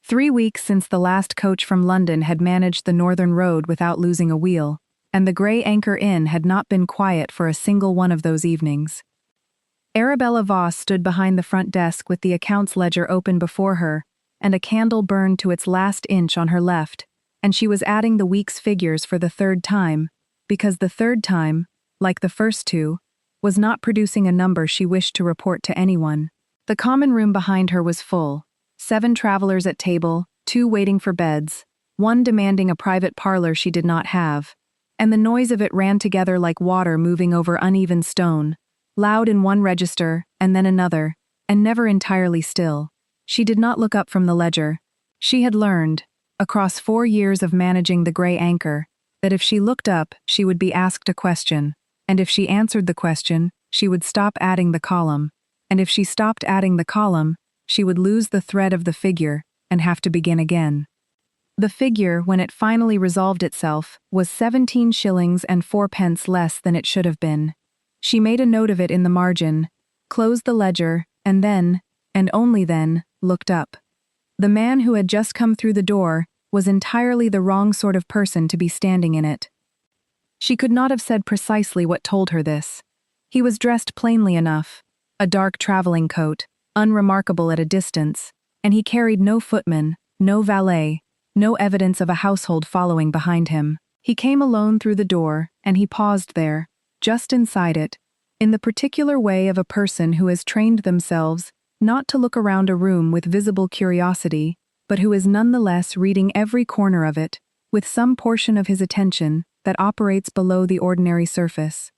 3 weeks since the last coach from London had managed the Northern Road without losing a wheel, and the Grey Anchor Inn had not been quiet for a single one of those evenings. Arabella Voss stood behind the front desk with the accounts ledger open before her, and a candle burned to its last inch on her left, and she was adding the week's figures for the third time, because the third time, like the first two, was not producing a number she wished to report to anyone. The common room behind her was full, 7 travelers at table, 2 waiting for beds, 1 demanding a private parlor she did not have, and the noise of it ran together like water moving over uneven stone, loud in one register and then another, and never entirely still. She did not look up from the ledger. She had learned, across 4 years of managing the Grey Anchor, that if she looked up, she would be asked a question, and if she answered the question, she would stop adding the column, and if she stopped adding the column, she would lose the thread of the figure and have to begin again. The figure, when it finally resolved itself, was 17 shillings and 4 pence less than it should have been. She made a note of it in the margin, closed the ledger, and then, and only then, looked up. The man who had just come through the door was entirely the wrong sort of person to be standing in it. She could not have said precisely what told her this. He was dressed plainly enough, a dark traveling coat, unremarkable at a distance, and he carried no footman, no valet, no evidence of a household following behind him. He came alone through the door, and he paused there, just inside it, in the particular way of a person who has trained themselves not to look around a room with visible curiosity, but who is nonetheless reading every corner of it, with some portion of his attention that operates below the ordinary surface.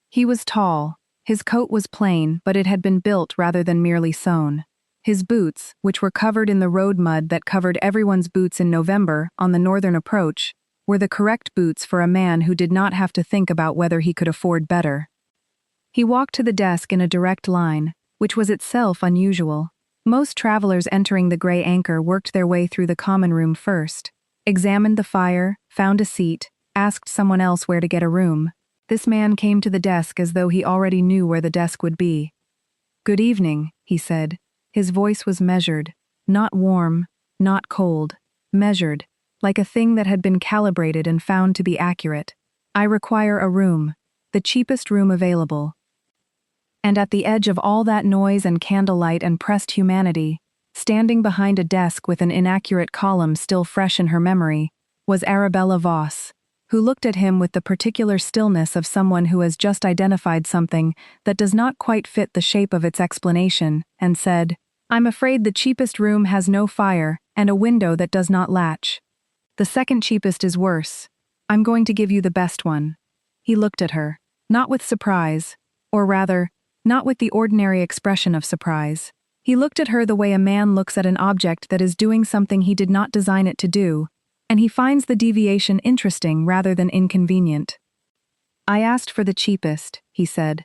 He was tall, his coat was plain, but it had been built rather than merely sewn. His boots, which were covered in the road mud that covered everyone's boots in November on the northern approach, were the correct boots for a man who did not have to think about whether he could afford better. He walked to the desk in a direct line, which was itself unusual. Most travelers entering the Grey Anchor worked their way through the common room first, examined the fire, found a seat, asked someone else where to get a room. This man came to the desk as though he already knew where the desk would be. "Good evening," he said. His voice was measured, not warm, not cold, measured, like a thing that had been calibrated and found to be accurate. "I require a room, the cheapest room available." And at the edge of all that noise and candlelight and pressed humanity, standing behind a desk with an inaccurate column still fresh in her memory, was Arabella Voss, who looked at him with the particular stillness of someone who has just identified something that does not quite fit the shape of its explanation, and said, "I'm afraid the cheapest room has no fire and a window that does not latch. The second cheapest is worse. I'm going to give you the best one." He looked at her, not with surprise, or rather, not with the ordinary expression of surprise. He looked at her the way a man looks at an object that is doing something he did not design it to do, and he finds the deviation interesting rather than inconvenient. "I asked for the cheapest," he said.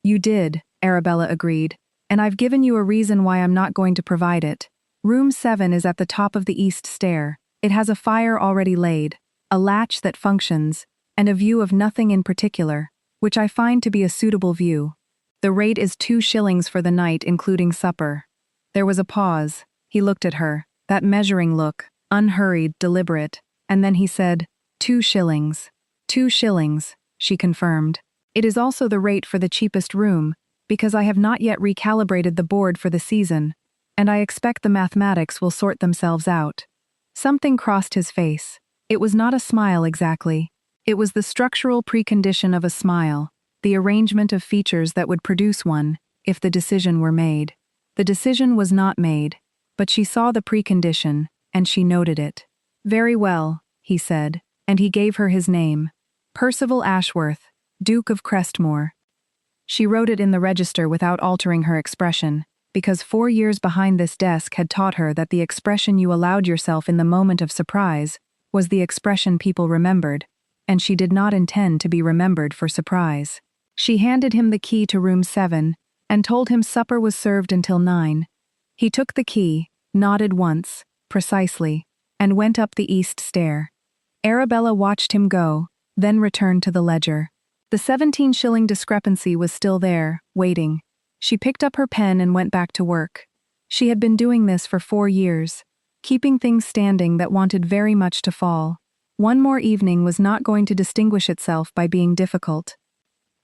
"You did," Arabella agreed, "and I've given you a reason why I'm not going to provide it. Room 7 is at the top of the east stair. It has a fire already laid, a latch that functions, and a view of nothing in particular, which I find to be a suitable view. The rate is 2 shillings for the night, including supper." There was a pause. He looked at her, that measuring look, unhurried, deliberate, and then he said, 2 shillings. 2 shillings, she confirmed. "It is also the rate for the cheapest room, because I have not yet recalibrated the board for the season, and I expect the mathematics will sort themselves out." Something crossed his face. It was not a smile exactly. It was the structural precondition of a smile, the arrangement of features that would produce one, if the decision were made. The decision was not made, but she saw the precondition, and she noted it. "Very well," he said, and he gave her his name. Percival Ashworth, Duke of Crestmoor. She wrote it in the register without altering her expression, because 4 years behind this desk had taught her that the expression you allowed yourself in the moment of surprise was the expression people remembered, and she did not intend to be remembered for surprise. She handed him the key to room 7, and told him supper was served until 9. He took the key, nodded once, precisely, and went up the east stair. Arabella watched him go, then returned to the ledger. The 17-shilling discrepancy was still there, waiting. She picked up her pen and went back to work. She had been doing this for 4 years. keeping things standing that wanted very much to fall. One more evening was not going to distinguish itself by being difficult.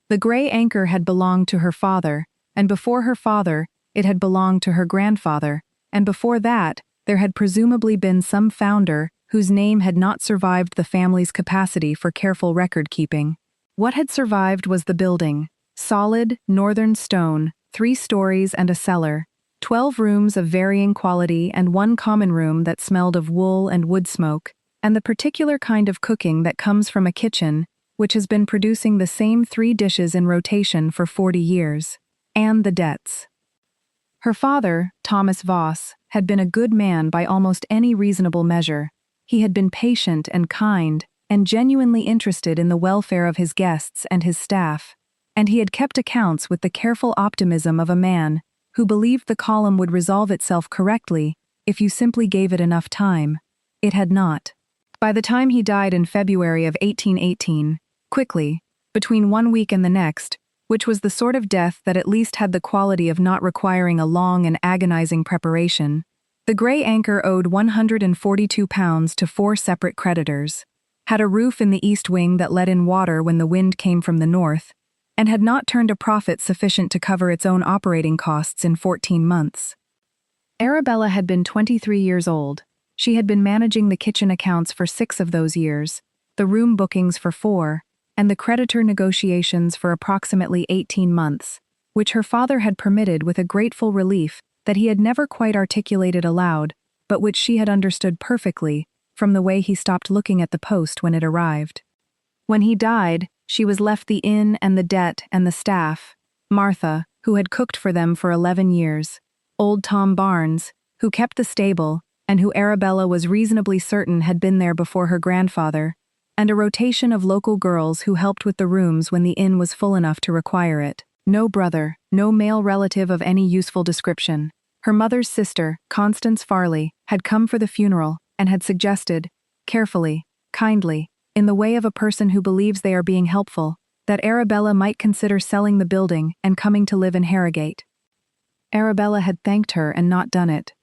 The gray anchor had belonged to her father, and before her father, it had belonged to her grandfather, and before that, there had presumably been some founder whose name had not survived the family's capacity for careful record-keeping. What had survived was the building, solid, northern stone, 3 stories and a cellar, 12 rooms of varying quality and one common room that smelled of wool and wood smoke, and the particular kind of cooking that comes from a kitchen which has been producing the same 3 dishes in rotation for 40 years, and the debts. Her father, Thomas Voss, had been a good man by almost any reasonable measure. He had been patient and kind, and genuinely interested in the welfare of his guests and his staff, and he had kept accounts with the careful optimism of a man who believed the column would resolve itself correctly if you simply gave it enough time. It had not. By the time he died in February of 1818, quickly, between 1 week and the next, which was the sort of death that at least had the quality of not requiring a long and agonizing preparation, the gray anchor owed £142 to 4 separate creditors, had a roof in the east wing that let in water when the wind came from the north, and had not turned a profit sufficient to cover its own operating costs in 14 months. Arabella had been 23 years old. She had been managing the kitchen accounts for 6 of those years, the room bookings for 4, and the creditor negotiations for approximately 18 months, which her father had permitted with a grateful relief that he had never quite articulated aloud, but which she had understood perfectly from the way he stopped looking at the post when it arrived. When he died, she was left the inn and the debt and the staff, Martha, who had cooked for them for 11 years, old Tom Barnes, who kept the stable and who Arabella was reasonably certain had been there before her grandfather, and a rotation of local girls who helped with the rooms when the inn was full enough to require it. No brother, no male relative of any useful description. Her mother's sister, Constance Farley, had come for the funeral and had suggested, carefully, kindly, in the way of a person who believes they are being helpful, that Arabella might consider selling the building and coming to live in Harrogate. Arabella had thanked her and not done it.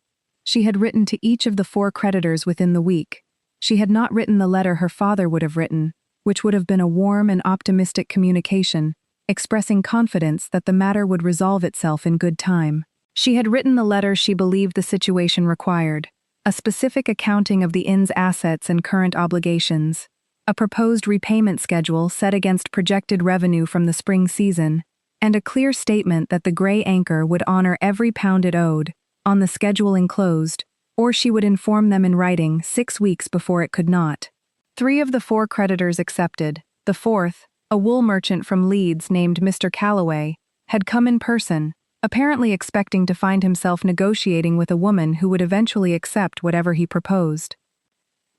She had written to each of the 4 creditors within the week. She had not written the letter her father would have written, which would have been a warm and optimistic communication, expressing confidence that the matter would resolve itself in good time. She had written the letter she believed the situation required, a specific accounting of the inn's assets and current obligations, a proposed repayment schedule set against projected revenue from the spring season, and a clear statement that the Grey Anchor would honor every pound it owed, on the schedule enclosed, or she would inform them in writing 6 weeks before it could not. 3 of the 4 creditors accepted. The 4th, a wool merchant from Leeds named Mr. Calloway, had come in person, apparently expecting to find himself negotiating with a woman who would eventually accept whatever he proposed.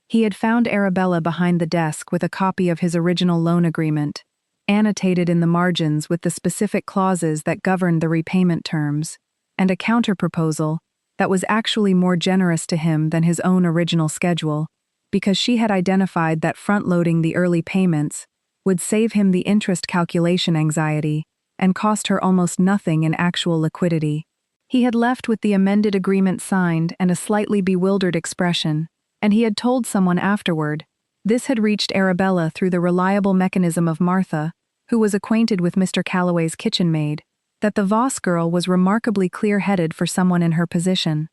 He had found Arabella behind the desk with a copy of his original loan agreement, annotated in the margins with the specific clauses that governed the repayment terms, and a counter-proposal that was actually more generous to him than his own original schedule, because she had identified that front-loading the early payments would save him the interest calculation anxiety and cost her almost nothing in actual liquidity. He had left with the amended agreement signed and a slightly bewildered expression, and he had told someone afterward. This had reached Arabella through the reliable mechanism of Martha, who was acquainted with Mr. Calloway's kitchen maid, that the Voss girl was remarkably clear-headed for someone in her position.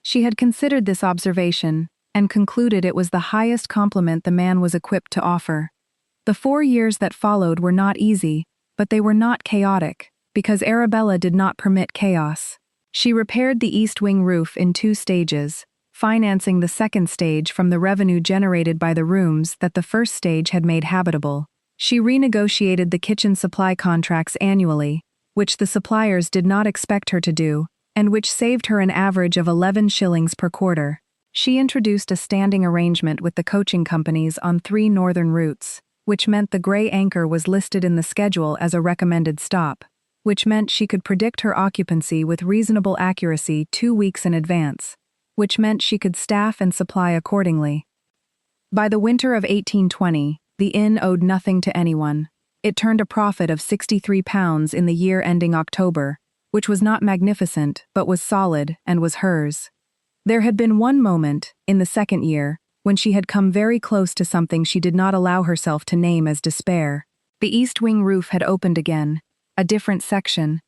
She had considered this observation and concluded it was the highest compliment the man was equipped to offer. The 4 years that followed were not easy, but they were not chaotic, because Arabella did not permit chaos. She repaired the east wing roof in 2 stages, financing the 2nd stage from the revenue generated by the rooms that the 1st stage had made habitable. She renegotiated the kitchen supply contracts annually, which the suppliers did not expect her to do, and which saved her an average of 11 shillings per quarter. She introduced a standing arrangement with the coaching companies on 3 northern routes, which meant the Grey Anchor was listed in the schedule as a recommended stop, which meant she could predict her occupancy with reasonable accuracy 2 weeks in advance, which meant she could staff and supply accordingly. By the winter of 1820, the inn owed nothing to anyone. It turned a profit of £63 in the year ending October, which was not magnificent but was solid and was hers. There had been one moment, in the second year, when she had come very close to something she did not allow herself to name as despair. The east wing roof had opened again, a different section,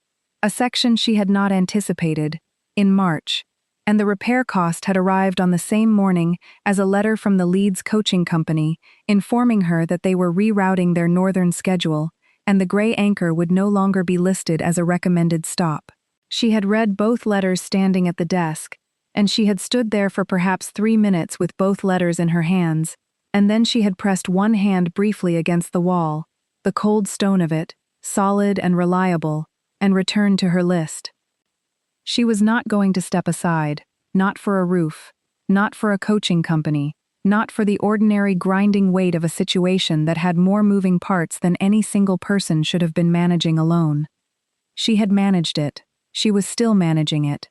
a section she had not anticipated, in March, and the repair cost had arrived on the same morning as a letter from the Leeds coaching company informing her that they were rerouting their northern schedule, and the Grey Anchor would no longer be listed as a recommended stop. She had read both letters standing at the desk, and she had stood there for perhaps 3 minutes with both letters in her hands, and then she had pressed one hand briefly against the wall, the cold stone of it, solid and reliable, and returned to her list. She was not going to step aside, not for a roof, not for a coaching company, not for the ordinary grinding weight of a situation that had more moving parts than any single person should have been managing alone. She had managed it. She was still managing it.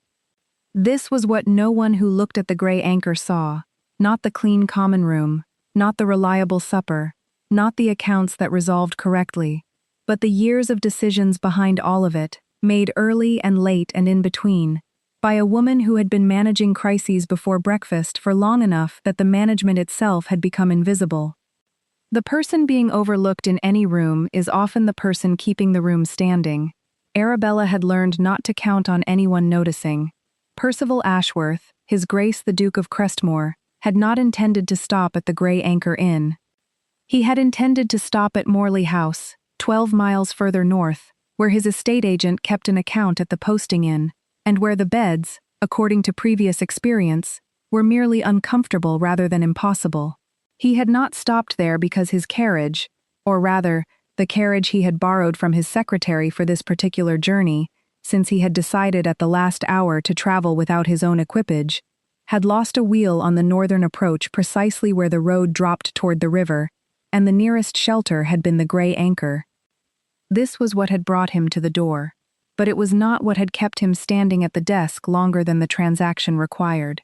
This was what no one who looked at the Grey Anchor saw, not the clean common room, not the reliable supper, not the accounts that resolved correctly, but the years of decisions behind all of it, made early and late and in between, by a woman who had been managing crises before breakfast for long enough that the management itself had become invisible. The person being overlooked in any room is often the person keeping the room standing. Arabella had learned not to count on anyone noticing. Percival Ashworth, His Grace the Duke of Crestmore, had not intended to stop at the Grey Anchor Inn. He had intended to stop at Morley House, 12 miles further north, where his estate agent kept an account at the posting inn, and where the beds, according to previous experience, were merely uncomfortable rather than impossible. He had not stopped there because his carriage, or rather, the carriage he had borrowed from his secretary for this particular journey, since he had decided at the last hour to travel without his own equipage, had lost a wheel on the northern approach precisely where the road dropped toward the river, and the nearest shelter had been the Grey Anchor. This was what had brought him to the door, but it was not what had kept him standing at the desk longer than the transaction required.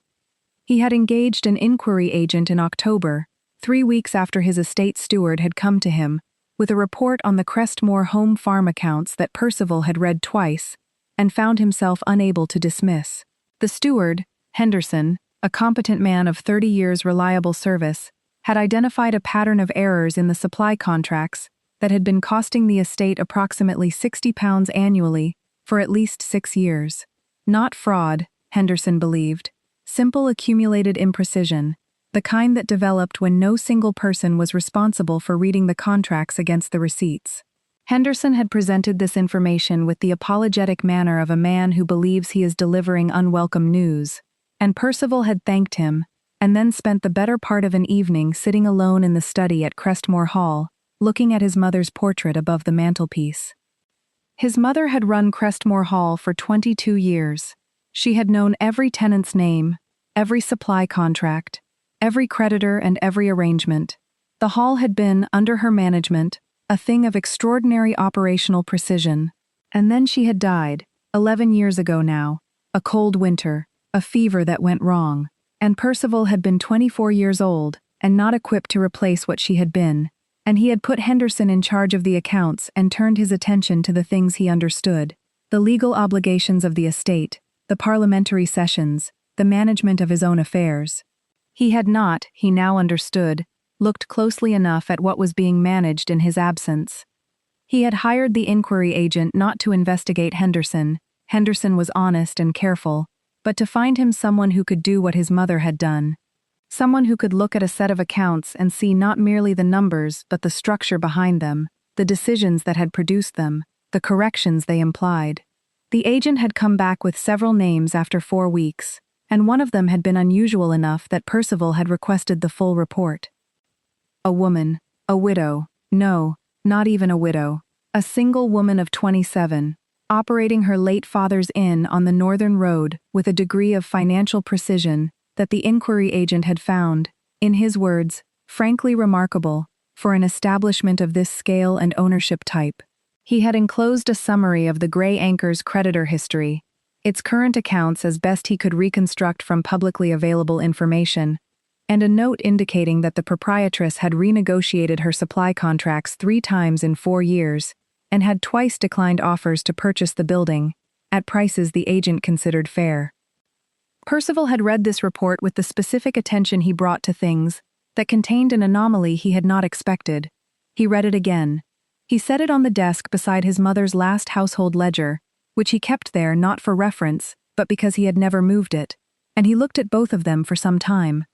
He had engaged an inquiry agent in October, 3 weeks after his estate steward had come to him, with a report on the Crestmore home farm accounts that Percival had read twice, and found himself unable to dismiss. The steward, Henderson, a competent man of 30 years' reliable service, had identified a pattern of errors in the supply contracts that had been costing the estate approximately £60 annually for at least 6 years. Not fraud, Henderson believed, simple accumulated imprecision, the kind that developed when no single person was responsible for reading the contracts against the receipts. Henderson had presented this information with the apologetic manner of a man who believes he is delivering unwelcome news, and Percival had thanked him, and then spent the better part of an evening sitting alone in the study at Crestmore Hall, looking at his mother's portrait above the mantelpiece. His mother had run Crestmore Hall for 22 years. She had known every tenant's name, every supply contract, every creditor and every arrangement. The hall had been, under her management, a thing of extraordinary operational precision. And then she had died, 11 years ago now, a cold winter, a fever that went wrong, and Percival had been 24 years old and not equipped to replace what she had been, and he had put Henderson in charge of the accounts and turned his attention to the things he understood, the legal obligations of the estate, the parliamentary sessions, the management of his own affairs. He had not, he now understood, looked closely enough at what was being managed in his absence. He had hired the inquiry agent not to investigate Henderson. Henderson was honest and careful, but to find him someone who could do what his mother had done. Someone who could look at a set of accounts and see not merely the numbers but the structure behind them, the decisions that had produced them, the corrections they implied. The agent had come back with several names after 4 weeks, and one of them had been unusual enough that Percival had requested the full report. A woman, a widow, no, not even a widow, a single woman of 27, operating her late father's inn on the northern road with a degree of financial precision that the inquiry agent had found, in his words, frankly remarkable, for an establishment of this scale and ownership type. He had enclosed a summary of the Grey Anchor's creditor history, its current accounts as best he could reconstruct from publicly available information, and a note indicating that the proprietress had renegotiated her supply contracts 3 times in 4 years, and had twice declined offers to purchase the building, at prices the agent considered fair. Percival had read this report with the specific attention he brought to things that contained an anomaly he had not expected. He read it again. He set it on the desk beside his mother's last household ledger, which he kept there not for reference, but because he had never moved it, and he looked at both of them for some time.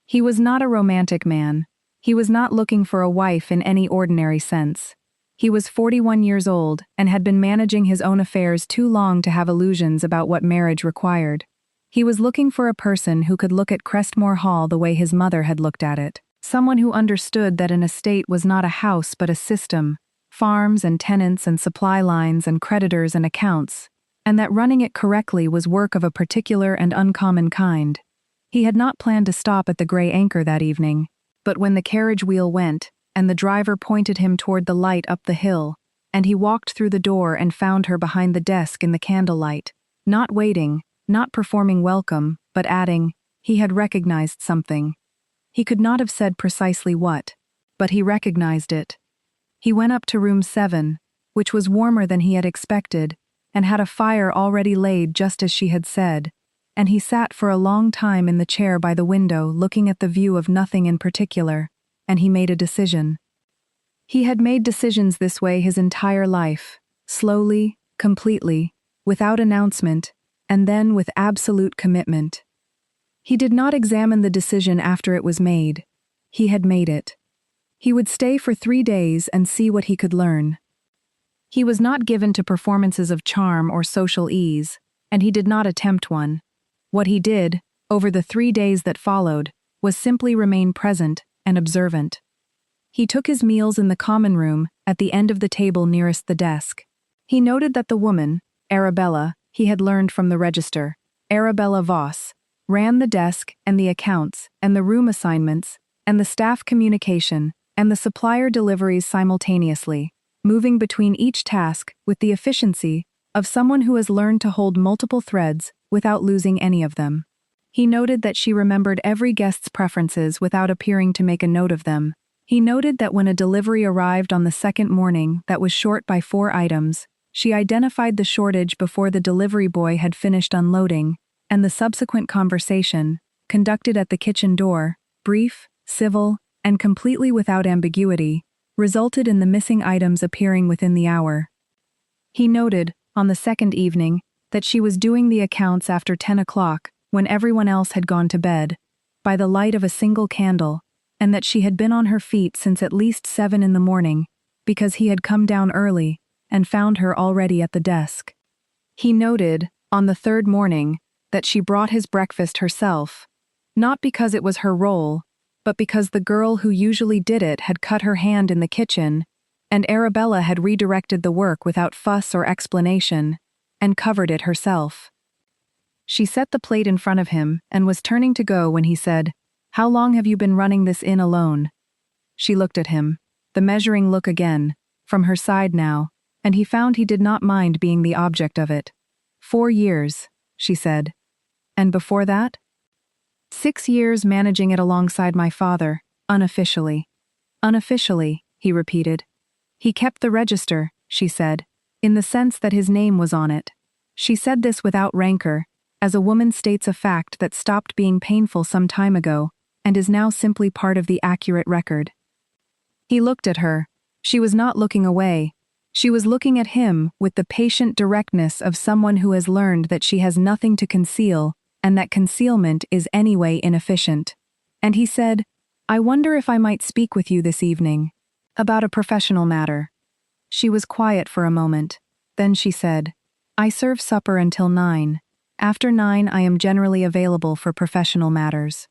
He was not a romantic man. He was not looking for a wife in any ordinary sense. He was 41 years old and had been managing his own affairs too long to have illusions about what marriage required. He was looking for a person who could look at Crestmore Hall the way his mother had looked at it. Someone who understood that an estate was not a house but a system, farms and tenants and supply lines and creditors and accounts, and that running it correctly was work of a particular and uncommon kind. He had not planned to stop at the Grey Anchor that evening, but when the carriage wheel went, and the driver pointed him toward the light up the hill, and he walked through the door and found her behind the desk in the candlelight, not waiting, not performing welcome, but adding, he had recognized something. He could not have said precisely what, but he recognized it. He went up to room 7, which was warmer than he had expected, and had a fire already laid just as she had said, and he sat for a long time in the chair by the window looking at the view of nothing in particular, and he made a decision. He had made decisions this way his entire life, slowly, completely, without announcement, and then with absolute commitment. He did not examine the decision after it was made. He had made it. He would stay for 3 days and see what he could learn. He was not given to performances of charm or social ease, and he did not attempt one. What he did, over the 3 days that followed, was simply remain present and observant. He took his meals in the common room at the end of the table nearest the desk. He noted that the woman, Arabella, he had learned from the register, Arabella Voss, ran the desk and the accounts and the room assignments and the staff communication and the supplier deliveries simultaneously, moving between each task with the efficiency of someone who has learned to hold multiple threads without losing any of them. He noted that she remembered every guest's preferences without appearing to make a note of them. He noted that when a delivery arrived on the second morning that was short by 4 items, she identified the shortage before the delivery boy had finished unloading, and the subsequent conversation, conducted at the kitchen door, brief, civil, and completely without ambiguity, resulted in the missing items appearing within the hour. He noted, on the second evening, that she was doing the accounts after 10 o'clock, when everyone else had gone to bed, by the light of a single candle, and that she had been on her feet since at least 7 in the morning, because he had come down early and found her already at the desk. He noted, on the third morning, that she brought his breakfast herself, not because it was her role, but because the girl who usually did it had cut her hand in the kitchen, and Arabella had redirected the work without fuss or explanation, and covered it herself. She set the plate in front of him and was turning to go when he said, "How long have you been running this inn alone?" She looked at him, the measuring look again, from her side now, and he found he did not mind being the object of it. 4 years, she said. And before that? 6 years managing it alongside my father, unofficially. Unofficially, he repeated. He kept the register, she said, in the sense that his name was on it. She said this without rancor, as a woman states a fact that stopped being painful some time ago and is now simply part of the accurate record. He looked at her. She was not looking away. She was looking at him with the patient directness of someone who has learned that she has nothing to conceal and that concealment is anyway inefficient. And he said, "I wonder if I might speak with you this evening, about a professional matter." She was quiet for a moment. Then she said, "I serve supper until 9. After 9 I am generally available for professional matters."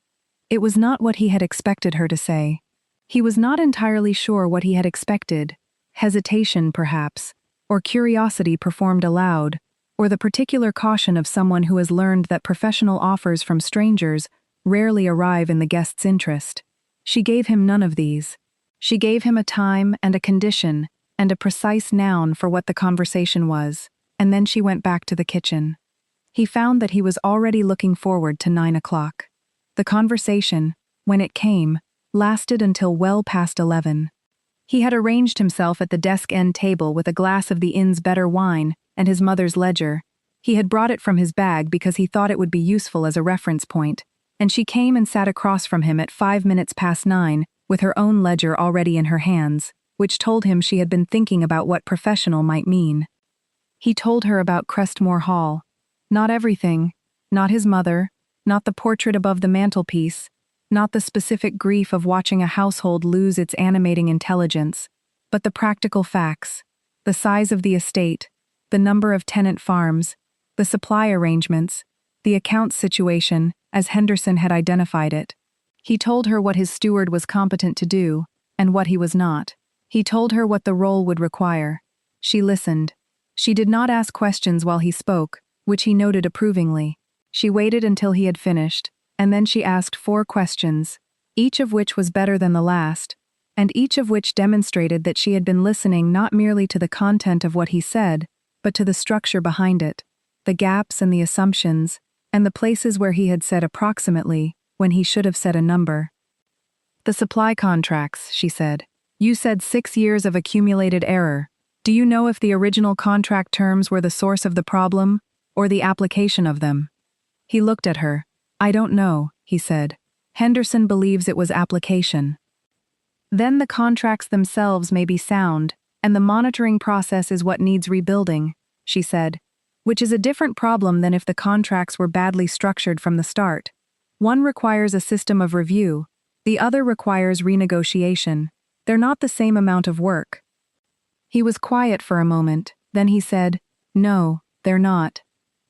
It was not what he had expected her to say. He was not entirely sure what he had expected. Hesitation, perhaps, or curiosity performed aloud, or the particular caution of someone who has learned that professional offers from strangers rarely arrive in the guest's interest. She gave him none of these. She gave him a time and a condition and a precise noun for what the conversation was, and then she went back to the kitchen. He found that he was already looking forward to 9 o'clock. The conversation, when it came, lasted until well past 11. He had arranged himself at the desk-end table with a glass of the inn's better wine and his mother's ledger, He had brought it from his bag because he thought it would be useful as a reference point, and she came and sat across from him at 9 with her own ledger already in her hands, which told him she had been thinking about what professional might mean. He told her about Crestmore Hall. Not everything, not his mother, not the portrait above the mantelpiece, not the specific grief of watching a household lose its animating intelligence, but the practical facts, the size of the estate, the number of tenant farms, the supply arrangements, the accounts situation, as Henderson had identified it. He told her what his steward was competent to do, and what he was not. He told her what the role would require. She listened. She did not ask questions while he spoke, which he noted approvingly. She waited until he had finished, and then she asked 4 questions, each of which was better than the last, and each of which demonstrated that she had been listening not merely to the content of what he said, but to the structure behind it, the gaps and the assumptions, and the places where he had said approximately, when he should have said a number. The supply contracts, she said. You said 6 years of accumulated error. Do you know if the original contract terms were the source of the problem, or the application of them? He looked at her. I don't know, he said. Henderson believes it was application. Then the contracts themselves may be sound, and the monitoring process is what needs rebuilding, she said, which is a different problem than if the contracts were badly structured from the start. One requires a system of review, the other requires renegotiation. They're not the same amount of work. He was quiet for a moment, then he said, No, they're not.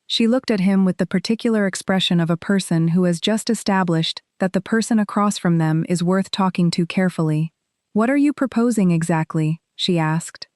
She looked at him with the particular expression of a person who has just established that the person across from them is worth talking to carefully. What are you proposing exactly? She asked.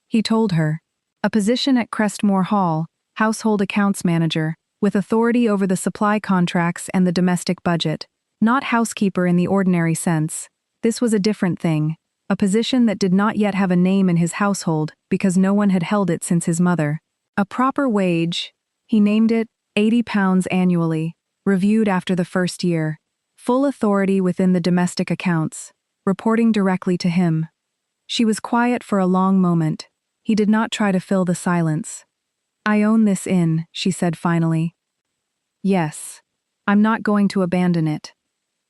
He told her. A position at Crestmore Hall, household accounts manager, with authority over the supply contracts and the domestic budget. Not housekeeper in the ordinary sense. This was a different thing. A position that did not yet have a name in his household because no one had held it since his mother. A proper wage. He named it £80 annually, reviewed after the first year. Full authority within the domestic accounts, reporting directly to him. She was quiet for a long moment. He did not try to fill the silence. I own this inn, she said finally. Yes. I'm not going to abandon it.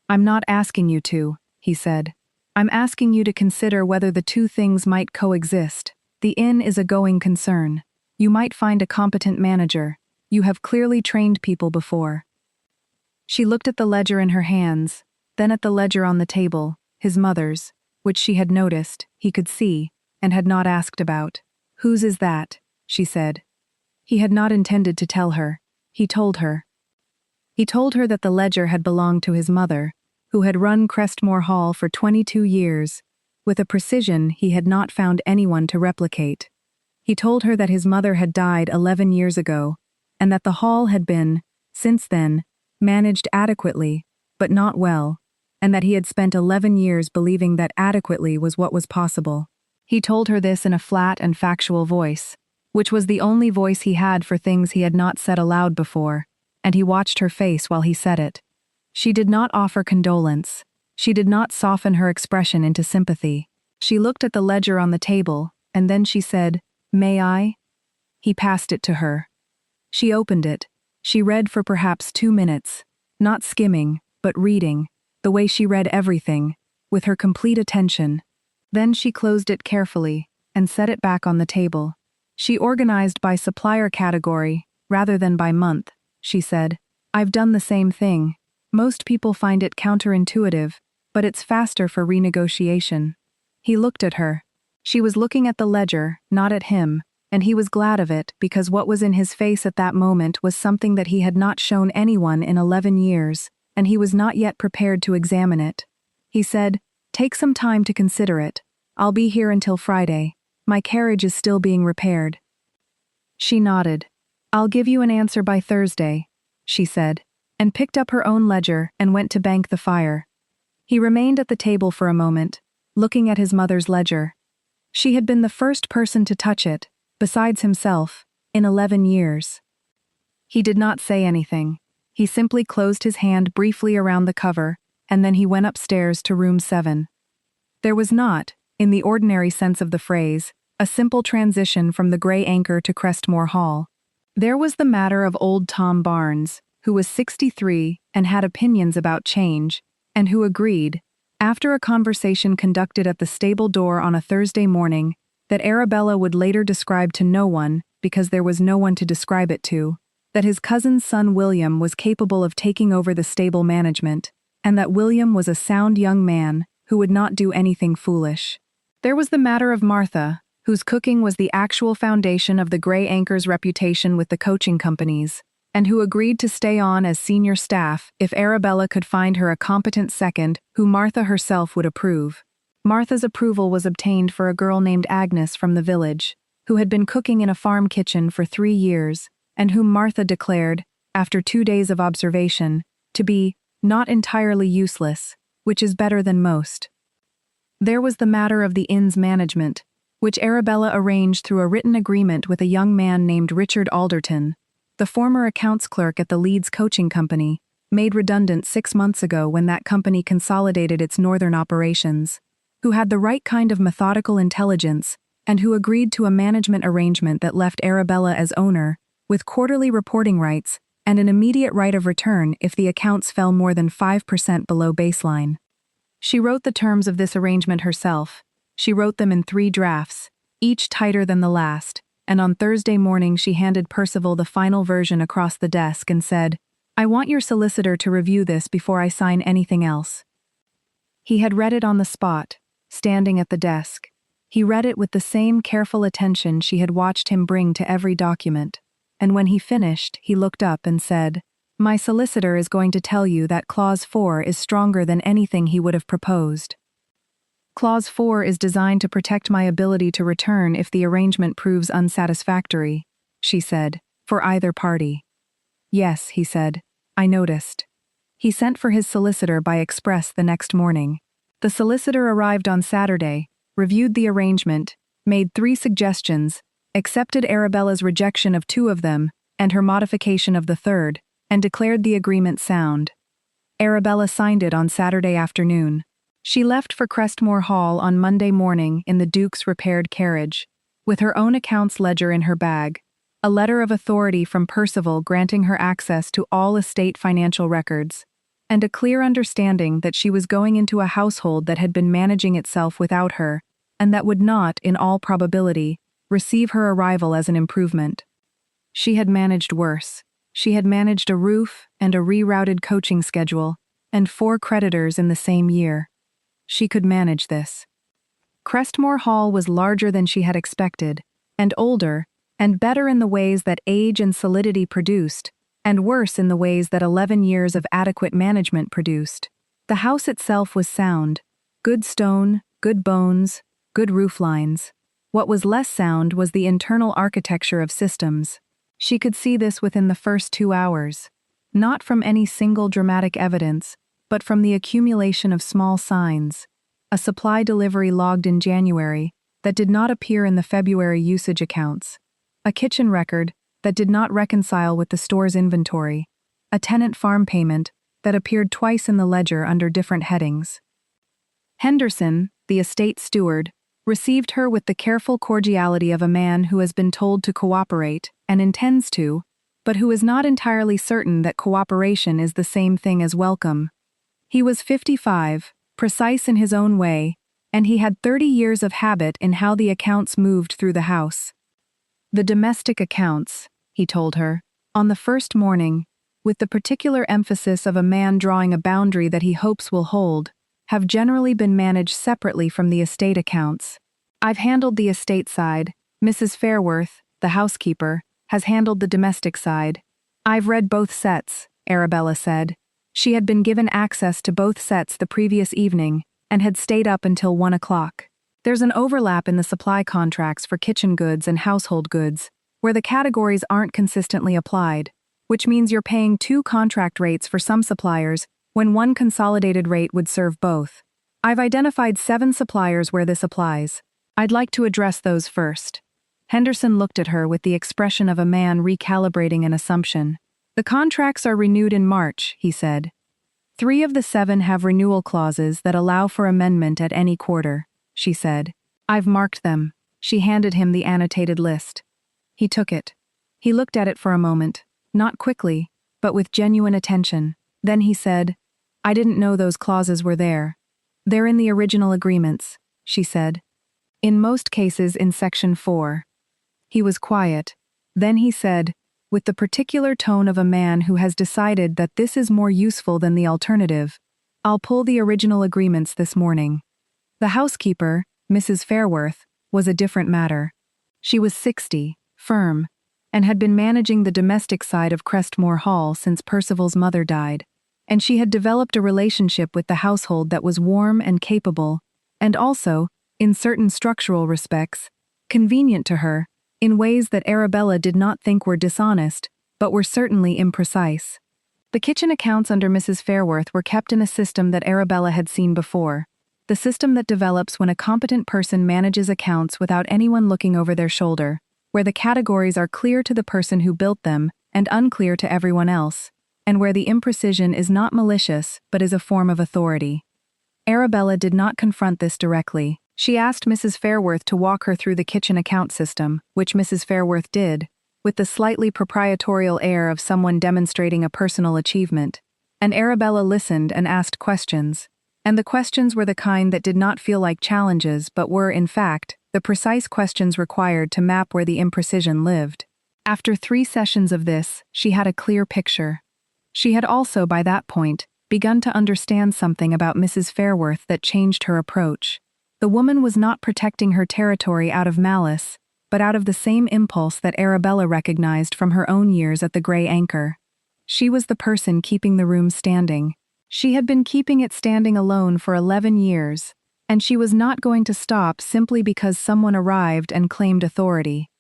I'm not asking you to, he said. I'm asking you to consider whether the two things might coexist. The inn is a going concern. You might find a competent manager. You have clearly trained people before. She looked at the ledger in her hands, then at the ledger on the table, his mother's, which she had noticed, he could see, and had not asked about. Whose is that? She said. He had not intended to tell her. He told her. He told her that the ledger had belonged to his mother, who had run Crestmore Hall for 22 years, with a precision he had not found anyone to replicate. He told her that his mother had died 11 years ago, and that the hall had been, since then, managed adequately, but not well, and that he had spent 11 years believing that adequately was what was possible. He told her this in a flat and factual voice, which was the only voice he had for things he had not said aloud before, and he watched her face while he said it. She did not offer condolence. She did not soften her expression into sympathy. She looked at the ledger on the table, and then she said, May I? He passed it to her. She opened it. She read for perhaps 2 minutes, not skimming, but reading, the way she read everything, with her complete attention. Then she closed it carefully, and set it back on the table. She organized by supplier category, rather than by month, she said. I've done the same thing. Most people find it counterintuitive, but it's faster for renegotiation. He looked at her. She was looking at the ledger, not at him, and he was glad of it because what was in his face at that moment was something that he had not shown anyone in 11 years, and he was not yet prepared to examine it. He said, Take some time to consider it. I'll be here until Friday. My carriage is still being repaired. She nodded. I'll give you an answer by Thursday, she said, and picked up her own ledger and went to bank the fire. He remained at the table for a moment, looking at his mother's ledger. She had been the first person to touch it, besides himself, in 11 years. He did not say anything. He simply closed his hand briefly around the cover, and then he went upstairs to room 7. There was not, in the ordinary sense of the phrase, a simple transition from the gray anchor to Crestmore Hall. There was the matter of old Tom Barnes, who was 63 and had opinions about change, and who agreed, after a conversation conducted at the stable door on a Thursday morning, that Arabella would later describe to no one, because there was no one to describe it to, that his cousin's son William was capable of taking over the stable management, and that William was a sound young man who would not do anything foolish. There was the matter of Martha, whose cooking was the actual foundation of the Grey Anchor's reputation with the coaching companies, and who agreed to stay on as senior staff if Arabella could find her a competent second who Martha herself would approve. Martha's approval was obtained for a girl named Agnes from the village, who had been cooking in a farm kitchen for 3 years, and whom Martha declared, after 2 days of observation, to be not entirely useless, which is better than most. There was the matter of the inn's management, which Arabella arranged through a written agreement with a young man named Richard Alderton, the former accounts clerk at the Leeds Coaching Company, made redundant 6 months ago when that company consolidated its northern operations, who had the right kind of methodical intelligence and who agreed to a management arrangement that left Arabella as owner, with quarterly reporting rights and an immediate right of return if the accounts fell more than 5% below baseline. She wrote the terms of this arrangement herself. She wrote them in 3 drafts, each tighter than the last, and on Thursday morning she handed Percival the final version across the desk and said, "I want your solicitor to review this before I sign anything else." He had read it on the spot, standing at the desk. He read it with the same careful attention she had watched him bring to every document, and when he finished, he looked up and said, "My solicitor is going to tell you that Clause 4 is stronger than anything he would have proposed. Clause 4 is designed to protect my ability to return if the arrangement proves unsatisfactory," she said, "for either party." "Yes," he said, "I noticed." He sent for his solicitor by express the next morning. The solicitor arrived on Saturday, reviewed the arrangement, made 3 suggestions, accepted Arabella's rejection of 2 of them and her modification of the 3rd, and declared the agreement sound. Arabella signed it on Saturday afternoon. She left for Crestmore Hall on Monday morning in the Duke's repaired carriage, with her own accounts ledger in her bag, a letter of authority from Percival granting her access to all estate financial records, and a clear understanding that she was going into a household that had been managing itself without her, and that would not, in all probability, receive her arrival as an improvement. She had managed worse. She had managed a roof and a rerouted coaching schedule, and 4 creditors in the same year. She could manage this. Crestmore Hall was larger than she had expected, and older, and better in the ways that age and solidity produced, and worse in the ways that 11 years of adequate management produced. The house itself was sound, good stone, good bones, good roof lines. What was less sound was the internal architecture of systems. She could see this within the first 2 hours, not from any single dramatic evidence, but from the accumulation of small signs, a supply delivery logged in January that did not appear in the February usage accounts, a kitchen record that did not reconcile with the store's inventory, a tenant farm payment that appeared twice in the ledger under different headings. Henderson, the estate steward, received her with the careful cordiality of a man who has been told to cooperate and intends to, but who is not entirely certain that cooperation is the same thing as welcome. He was 55, precise in his own way, and he had 30 years of habit in how the accounts moved through the house. "The domestic accounts," he told her, on the first morning, with the particular emphasis of a man drawing a boundary that he hopes will hold, have generally been managed separately from the estate accounts. "I've handled the estate side. Mrs. Fairworth, the housekeeper, has handled the domestic side. I've read both sets," Arabella said. She had been given access to both sets the previous evening and had stayed up until 1 o'clock. "There's an overlap in the supply contracts for kitchen goods and household goods, where the categories aren't consistently applied, which means you're paying 2 contract rates for some suppliers when 1 consolidated rate would serve both. I've identified 7 suppliers where this applies. I'd like to address those first." Henderson looked at her with the expression of a man recalibrating an assumption. "The contracts are renewed in March," he said. 3 of the 7 have renewal clauses that allow for amendment at any quarter," she said. "I've marked them." She handed him the annotated list. He took it. He looked at it for a moment, not quickly, but with genuine attention. Then he said, "I didn't know those clauses were there." "They're in the original agreements," she said. "In most cases in Section 4. He was quiet. Then he said, with the particular tone of a man who has decided that this is more useful than the alternative, "I'll pull the original agreements this morning." The housekeeper, Mrs. Fairworth, was a different matter. She was 60, firm, and had been managing the domestic side of Crestmore Hall since Percival's mother died, and she had developed a relationship with the household that was warm and capable, and also, in certain structural respects, convenient to her, in ways that Arabella did not think were dishonest, but were certainly imprecise. The kitchen accounts under Mrs. Fairworth were kept in a system that Arabella had seen before, the system that develops when a competent person manages accounts without anyone looking over their shoulder, where the categories are clear to the person who built them and unclear to everyone else, and where the imprecision is not malicious but is a form of authority. Arabella did not confront this directly. She asked Mrs. Fairworth to walk her through the kitchen account system, which Mrs. Fairworth did, with the slightly proprietorial air of someone demonstrating a personal achievement, and Arabella listened and asked questions, and the questions were the kind that did not feel like challenges but were, in fact, the precise questions required to map where the imprecision lived. After 3 sessions of this, she had a clear picture. She had also, by that point, begun to understand something about Mrs. Fairworth that changed her approach. The woman was not protecting her territory out of malice, but out of the same impulse that Arabella recognized from her own years at the Grey Anchor. She was the person keeping the room standing. She had been keeping it standing alone for 11 years, and she was not going to stop simply because someone arrived and claimed authority.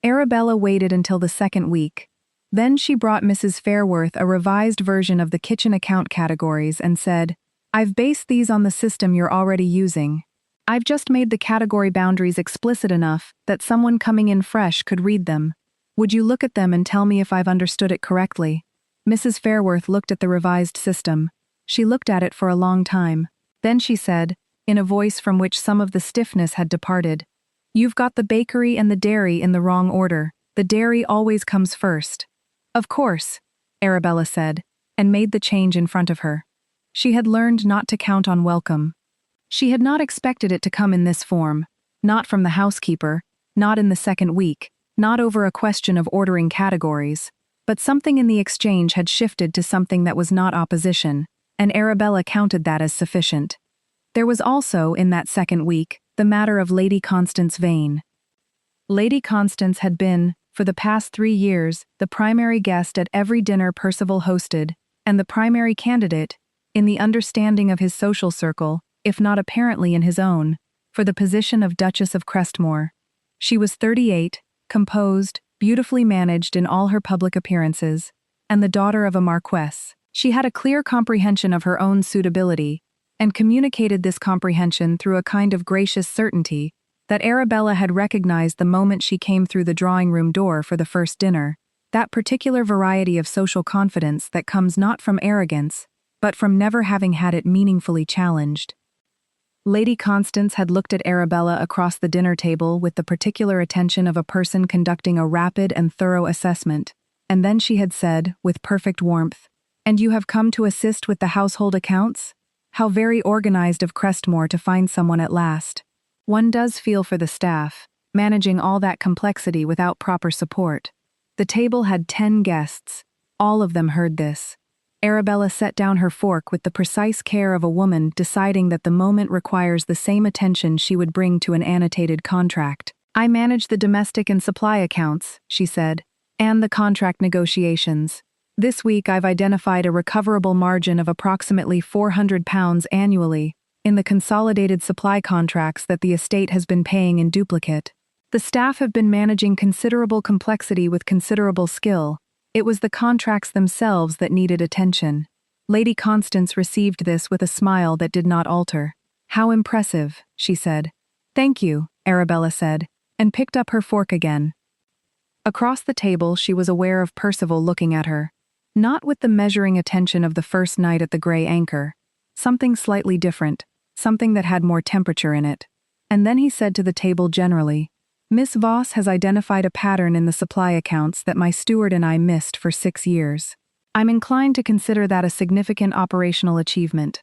Arabella waited until the 2nd week. Then she brought Mrs. Fairworth a revised version of the kitchen account categories and said, "I've based these on the system you're already using. I've just made the category boundaries explicit enough that someone coming in fresh could read them. Would you look at them and tell me if I've understood it correctly?" Mrs. Fairworth looked at the revised system. She looked at it for a long time. Then she said, in a voice from which some of the stiffness had departed, "You've got the bakery and the dairy in the wrong order. The dairy always comes first." "Of course," Arabella said, and made the change in front of her. She had learned not to count on welcome. She had not expected it to come in this form, not from the housekeeper, not in the 2nd week, not over a question of ordering categories, but something in the exchange had shifted to something that was not opposition, and Arabella counted that as sufficient. There was also, in that 2nd week, the matter of Lady Constance Vane. Lady Constance had been, for the past 3 years, the primary guest at every dinner Percival hosted, and the primary candidate, in the understanding of his social circle, if not apparently in his own, for the position of Duchess of Crestmore. She was 38, composed, beautifully managed in all her public appearances, and the daughter of a marquess. She had a clear comprehension of her own suitability, and communicated this comprehension through a kind of gracious certainty that Arabella had recognized the moment she came through the drawing-room door for the first dinner, that particular variety of social confidence that comes not from arrogance, but from never having had it meaningfully challenged. Lady Constance had looked at Arabella across the dinner table with the particular attention of a person conducting a rapid and thorough assessment, and then she had said, with perfect warmth, "And you have come to assist with the household accounts? How very organized of Crestmore to find someone at last. One does feel for the staff, managing all that complexity without proper support." The table had 10 guests. All of them heard this. Arabella set down her fork with the precise care of a woman deciding that the moment requires the same attention she would bring to an annotated contract. "I manage the domestic and supply accounts," she said, "and the contract negotiations. This week I've identified a recoverable margin of approximately £400 annually in the consolidated supply contracts that the estate has been paying in duplicate. The staff have been managing considerable complexity with considerable skill. It was the contracts themselves that needed attention." Lady Constance received this with a smile that did not alter. "How impressive," she said. "Thank you," Arabella said, and picked up her fork again. Across the table she was aware of Percival looking at her. Not with the measuring attention of the first night at the Grey Anchor. Something slightly different, something that had more temperature in it. And then he said to the table generally, Miss Voss has identified a pattern in the supply accounts that my steward and I missed for 6 years. I'm inclined to consider that a significant operational achievement.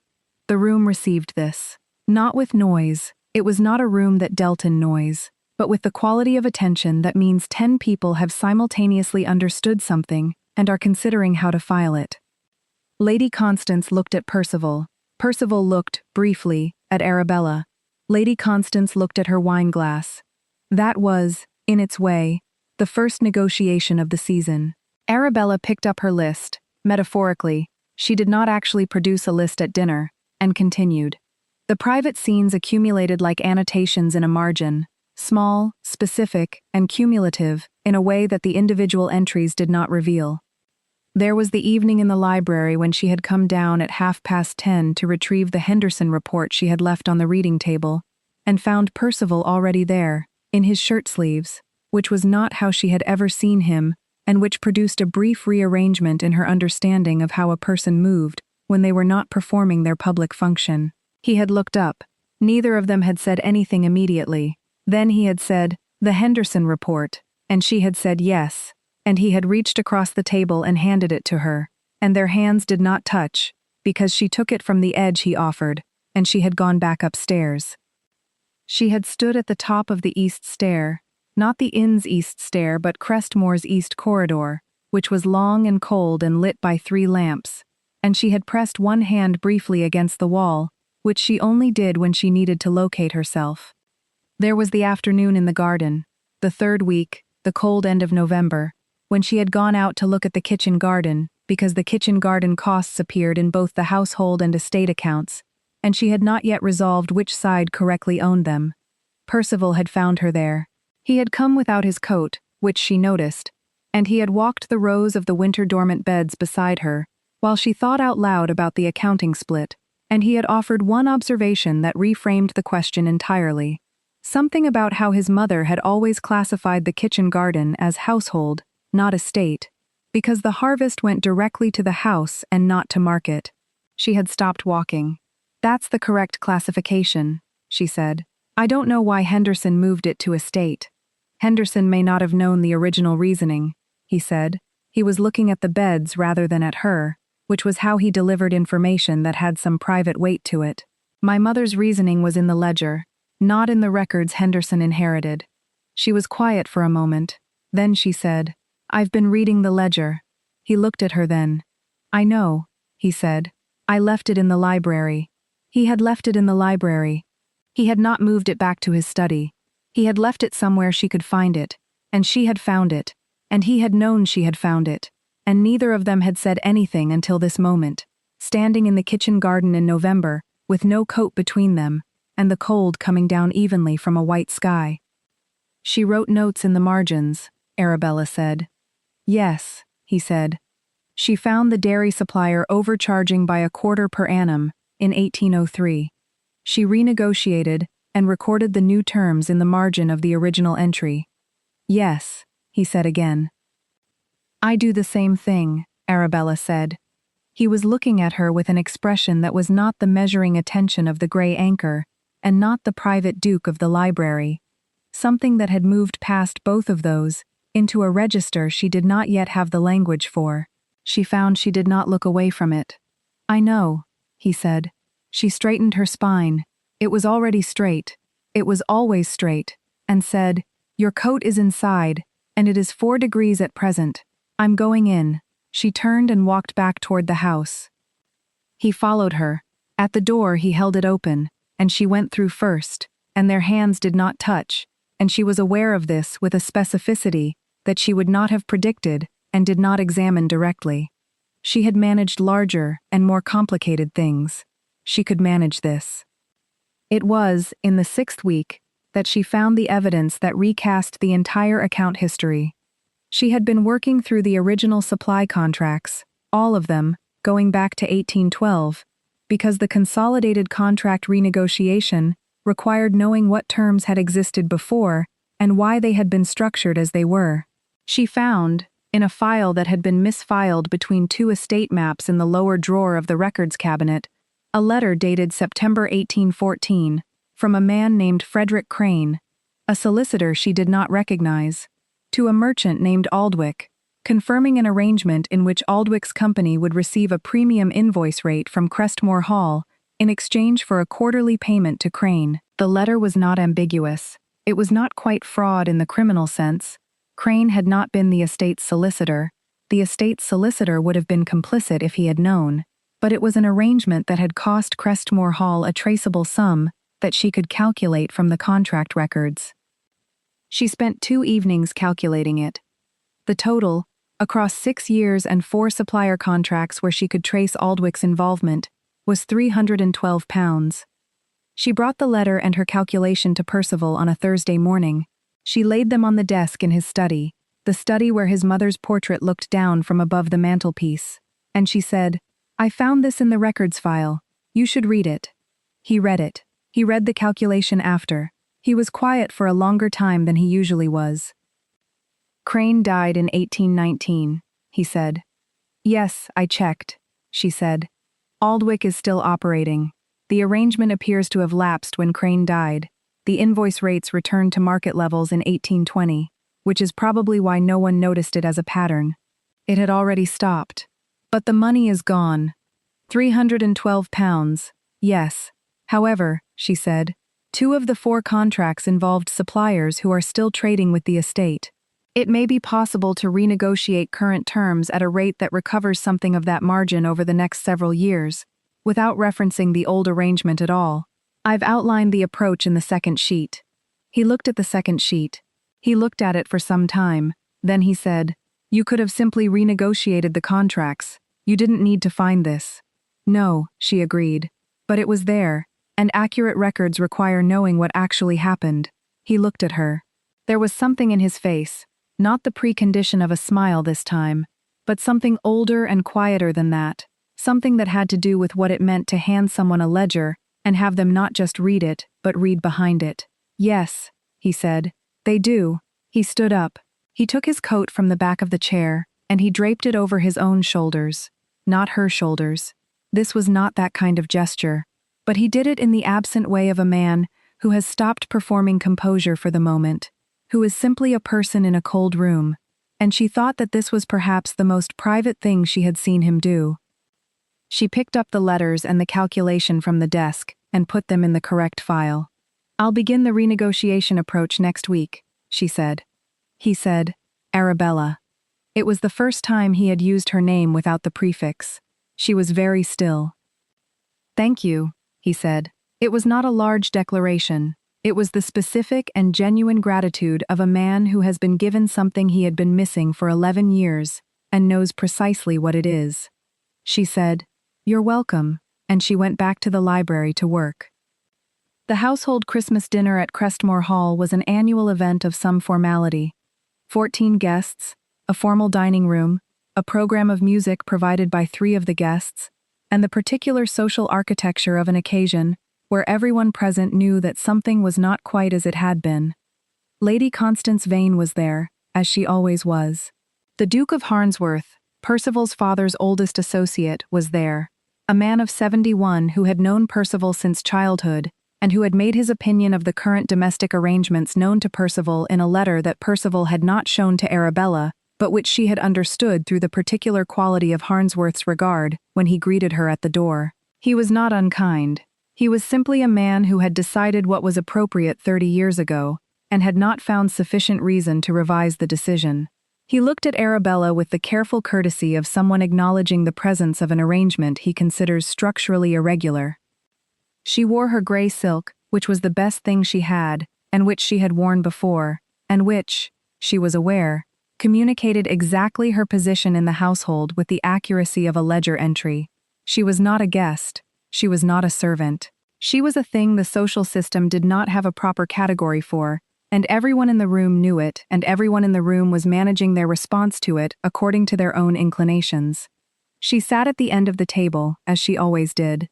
The room received this. Not with noise. It was not a room that dealt in noise, but with the quality of attention that means 10 people have simultaneously understood something and are considering how to file it. Lady Constance looked at Percival. Percival looked, briefly, at Arabella. Lady Constance looked at her wineglass. That was, in its way, the first negotiation of the season. Arabella picked up her list, metaphorically. She did not actually produce a list at dinner, and continued. The private scenes accumulated like annotations in a margin, small, specific, and cumulative, in a way that the individual entries did not reveal. There was the evening in the library when she had come down at 10:30 to retrieve the Henderson report she had left on the reading table, and found Percival already there, in his shirt sleeves, which was not how she had ever seen him, and which produced a brief rearrangement in her understanding of how a person moved when they were not performing their public function. He had looked up. Neither of them had said anything immediately. Then he had said, "The Henderson report," and she had said yes, and he had reached across the table and handed it to her, and their hands did not touch, because she took it from the edge he offered, and she had gone back upstairs. She had stood at the top of the east stair, not the inn's east stair but Crestmore's east corridor, which was long and cold and lit by 3 lamps, and she had pressed one hand briefly against the wall, which she only did when she needed to locate herself. There was the afternoon in the garden, the 3rd week, the cold end of November, when she had gone out to look at the kitchen garden, because the kitchen garden costs appeared in both the household and estate accounts, and she had not yet resolved which side correctly owned them. Percival had found her there. He had come without his coat, which she noticed, and he had walked the rows of the winter-dormant beds beside her, while she thought out loud about the accounting split, and he had offered one observation that reframed the question entirely. Something about how his mother had always classified the kitchen garden as household, not estate, because the harvest went directly to the house and not to market. She had stopped walking. "That's the correct classification," she said. "I don't know why Henderson moved it to estate." Henderson may not have known the original reasoning, he said. He was looking at the beds rather than at her, which was how he delivered information that had some private weight to it. My mother's reasoning was in the ledger, not in the records Henderson inherited. She was quiet for a moment. Then she said, "I've been reading the ledger." He looked at her then. "I know," he said. "I left it in the library." He had left it in the library. He had not moved it back to his study. He had left it somewhere she could find it, and she had found it, and he had known she had found it, and neither of them had said anything until this moment, standing in the kitchen garden in November, with no coat between them, and the cold coming down evenly from a white sky. "She wrote notes in the margins," Arabella said. "Yes," he said. "She found the dairy supplier overcharging by 1/4 per annum in 1803. She renegotiated and recorded the new terms in the margin of the original entry." "Yes," he said again. "I do the same thing," Arabella said. He was looking at her with an expression that was not the measuring attention of the gray anchor, and not the private duke of the library. Something that had moved past both of those, into a register she did not yet have the language for. She found she did not look away from it. "I know," he said. She straightened her spine. It was already straight. It was always straight, and said, "Your coat is inside, and it is 4 degrees at present. I'm going in." She turned and walked back toward the house. He followed her. At the door he held it open, and she went through first, and their hands did not touch, and she was aware of this with a specificity that she would not have predicted and did not examine directly. She had managed larger and more complicated things. She could manage this. It was, in the 6th week, that she found the evidence that recast the entire account history. She had been working through the original supply contracts, all of them, going back to 1812, because the consolidated contract renegotiation required knowing what terms had existed before and why they had been structured as they were. She found, in a file that had been misfiled between 2 estate maps in the lower drawer of the records cabinet, a letter dated September 1814, from a man named Frederick Crane. a solicitor she did not recognize, to a merchant named Aldwych, confirming an arrangement in which Aldwick's company would receive a premium invoice rate from Crestmore Hall in exchange for a quarterly payment to Crane. The letter was not ambiguous. It was not quite fraud in the criminal sense. Crane had not been the estate's solicitor. The estate's solicitor would have been complicit if he had known, but it was an arrangement that had cost Crestmore Hall a traceable sum that she could calculate from the contract records. She spent 2 evenings calculating it. The total, across 6 years and 4 supplier contracts where she could trace Aldwick's involvement, was £312. She brought the letter and her calculation to Percival on a Thursday morning. She laid them on the desk in his study, the study where his mother's portrait looked down from above the mantelpiece, and she said, "I found this in the records file. You should read it." He read it. He read the calculation after. He was quiet for a longer time than he usually was. "Crane died in 1819, he said. "Yes, I checked," she said. "Aldwych is still operating. The arrangement appears to have lapsed when Crane died. The invoice rates returned to market levels in 1820, which is probably why no one noticed it as a pattern. It had already stopped. But the money is gone. £312, yes. However," she said, 2 of the 4 contracts involved suppliers who are still trading with the estate. It may be possible to renegotiate current terms at a rate that recovers something of that margin over the next several years, without referencing the old arrangement at all. I've outlined the approach in the second sheet." He looked at the second sheet. He looked at it for some time. Then he said, "You could have simply renegotiated the contracts. You didn't need to find this." "No," she agreed. "But it was there, and accurate records require knowing what actually happened." He looked at her. There was something in his face, not the precondition of a smile this time, but something older and quieter than that, something that had to do with what it meant to hand someone a ledger and have them not just read it, but read behind it. "Yes," he said, "they do." He stood up. He took his coat from the back of the chair, and he draped it over his own shoulders, not her shoulders. This was not that kind of gesture, but he did it in the absent way of a man who has stopped performing composure for the moment, who is simply a person in a cold room, and she thought that this was perhaps the most private thing she had seen him do. She picked up the letters and the calculation from the desk and put them in the correct file. "I'll begin the renegotiation approach next week," she said. He said, "Arabella." It was the first time he had used her name without the prefix. She was very still. "Thank you," he said. It was not a large declaration. It was the specific and genuine gratitude of a man who has been given something he had been missing for 11 years and knows precisely what it is. She said, "You're welcome," and she went back to the library to work. The household Christmas dinner at Crestmore Hall was an annual event of some formality. 14 guests, a formal dining room, a program of music provided by 3 of the guests, and the particular social architecture of an occasion where everyone present knew that something was not quite as it had been. Lady Constance Vane was there, as she always was. The Duke of Harnsworth, Percival's father's oldest associate, was there, a man of 71 who had known Percival since childhood and who had made his opinion of the current domestic arrangements known to Percival in a letter that Percival had not shown to Arabella, but which she had understood through the particular quality of Harnsworth's regard when he greeted her at the door. He was not unkind. He was simply a man who had decided what was appropriate 30 years ago and had not found sufficient reason to revise the decision. He looked at Arabella with the careful courtesy of someone acknowledging the presence of an arrangement he considers structurally irregular. She wore her gray silk, which was the best thing she had, and which she had worn before, and which, she was aware, communicated exactly her position in the household with the accuracy of a ledger entry. She was not a guest. She was not a servant. She was a thing the social system did not have a proper category for, and everyone in the room knew it, and everyone in the room was managing their response to it according to their own inclinations. She sat at the end of the table, as she always did.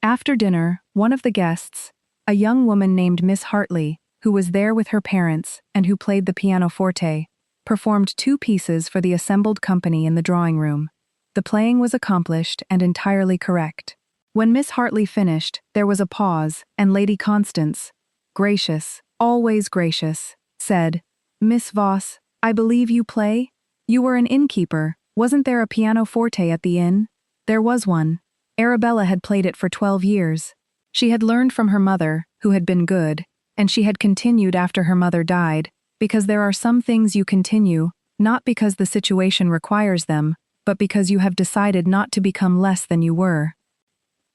After dinner, one of the guests, a young woman named Miss Hartley, who was there with her parents and who played the pianoforte, performed 2 pieces for the assembled company in the drawing room. The playing was accomplished and entirely correct. When Miss Hartley finished, there was a pause, and Lady Constance, gracious, always gracious, said, "Miss Voss, I believe you play? You were an innkeeper, wasn't there a pianoforte at the inn?" There was one. Arabella had played it for 12 years. She had learned from her mother, who had been good, and she had continued after her mother died, because there are some things you continue, not because the situation requires them, but because you have decided not to become less than you were.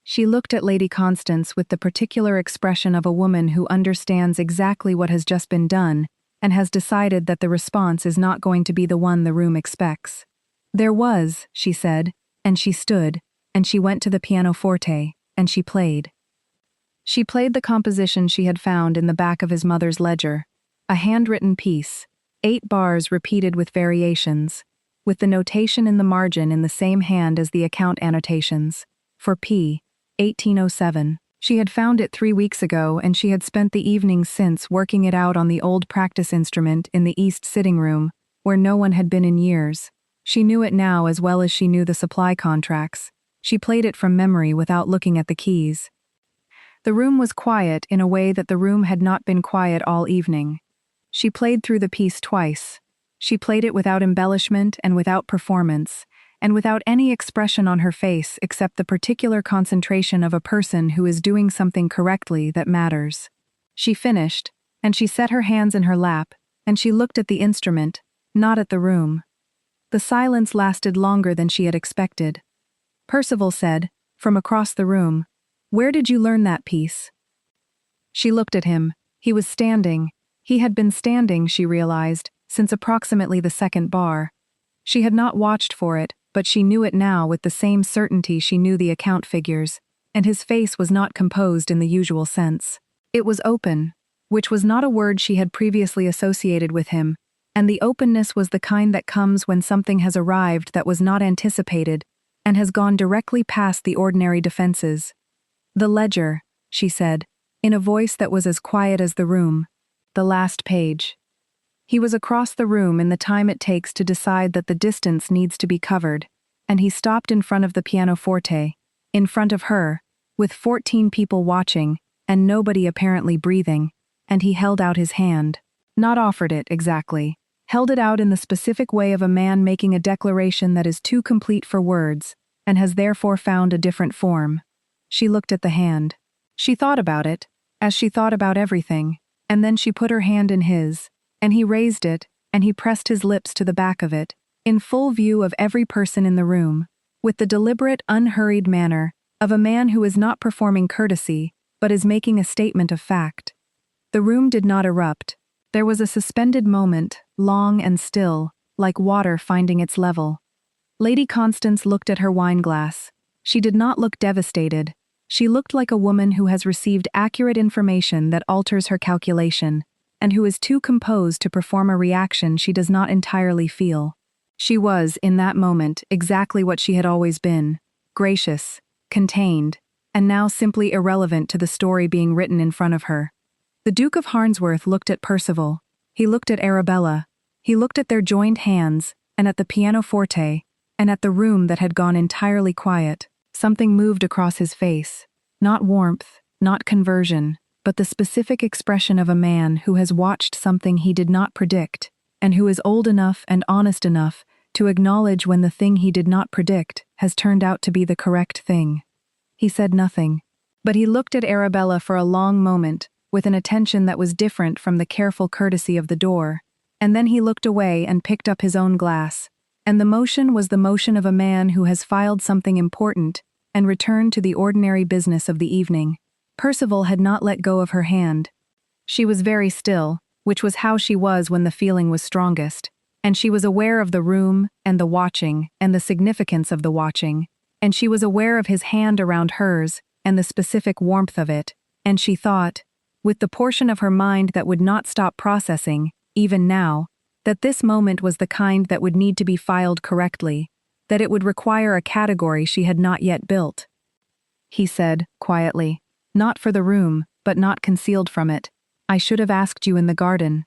She looked at Lady Constance with the particular expression of a woman who understands exactly what has just been done and has decided that the response is not going to be the one the room expects. "There was," she said, and she stood, and she went to the pianoforte, and she played. She played the composition she had found in the back of his mother's ledger, a handwritten piece, 8 bars repeated with variations, with the notation in the margin in the same hand as the account annotations, for P. 1807. She had found it 3 weeks ago, and she had spent the evenings since working it out on the old practice instrument in the east sitting room, where no one had been in years. She knew it now as well as she knew the supply contracts. She played it from memory without looking at the keys. The room was quiet in a way that the room had not been quiet all evening. She played through the piece twice. She played it without embellishment and without performance, and without any expression on her face except the particular concentration of a person who is doing something correctly that matters. She finished, and she set her hands in her lap, and she looked at the instrument, not at the room. The silence lasted longer than she had expected. Percival said, from across the room, "Where did you learn that piece?" She looked at him. He was standing. He had been standing, she realized, since approximately the second bar. She had not watched for it, but she knew it now with the same certainty she knew the account figures, and his face was not composed in the usual sense. It was open, which was not a word she had previously associated with him, and the openness was the kind that comes when something has arrived that was not anticipated and has gone directly past the ordinary defenses. "The ledger," she said, in a voice that was as quiet as the room. "The last page." He was across the room in the time it takes to decide that the distance needs to be covered, and he stopped in front of the pianoforte, in front of her, with 14 people watching, and nobody apparently breathing, and he held out his hand. Not offered it, exactly. Held it out in the specific way of a man making a declaration that is too complete for words, and has therefore found a different form. She looked at the hand. She thought about it, as she thought about everything, and then she put her hand in his, and he raised it, and he pressed his lips to the back of it, in full view of every person in the room, with the deliberate, unhurried manner of a man who is not performing courtesy, but is making a statement of fact. The room did not erupt. There was a suspended moment, long and still, like water finding its level. Lady Constance looked at her wineglass. She did not look devastated. She looked like a woman who has received accurate information that alters her calculation, and who is too composed to perform a reaction she does not entirely feel. She was, in that moment, exactly what she had always been, gracious, contained, and now simply irrelevant to the story being written in front of her. The Duke of Harnsworth looked at Percival. He looked at Arabella. He looked at their joined hands, and at the pianoforte, and at the room that had gone entirely quiet. Something moved across his face. Not warmth, not conversion, but the specific expression of a man who has watched something he did not predict, and who is old enough and honest enough to acknowledge when the thing he did not predict has turned out to be the correct thing. He said nothing, but he looked at Arabella for a long moment, with an attention that was different from the careful courtesy of the door, and then he looked away and picked up his own glass, and the motion was the motion of a man who has filed something important and returned to the ordinary business of the evening. Percival had not let go of her hand. She was very still, which was how she was when the feeling was strongest, and she was aware of the room and the watching and the significance of the watching, and she was aware of his hand around hers and the specific warmth of it, and she thought, with the portion of her mind that would not stop processing, even now, that this moment was the kind that would need to be filed correctly, that it would require a category she had not yet built. He said, quietly, "Not for the room, but not concealed from it. I should have asked you in the garden."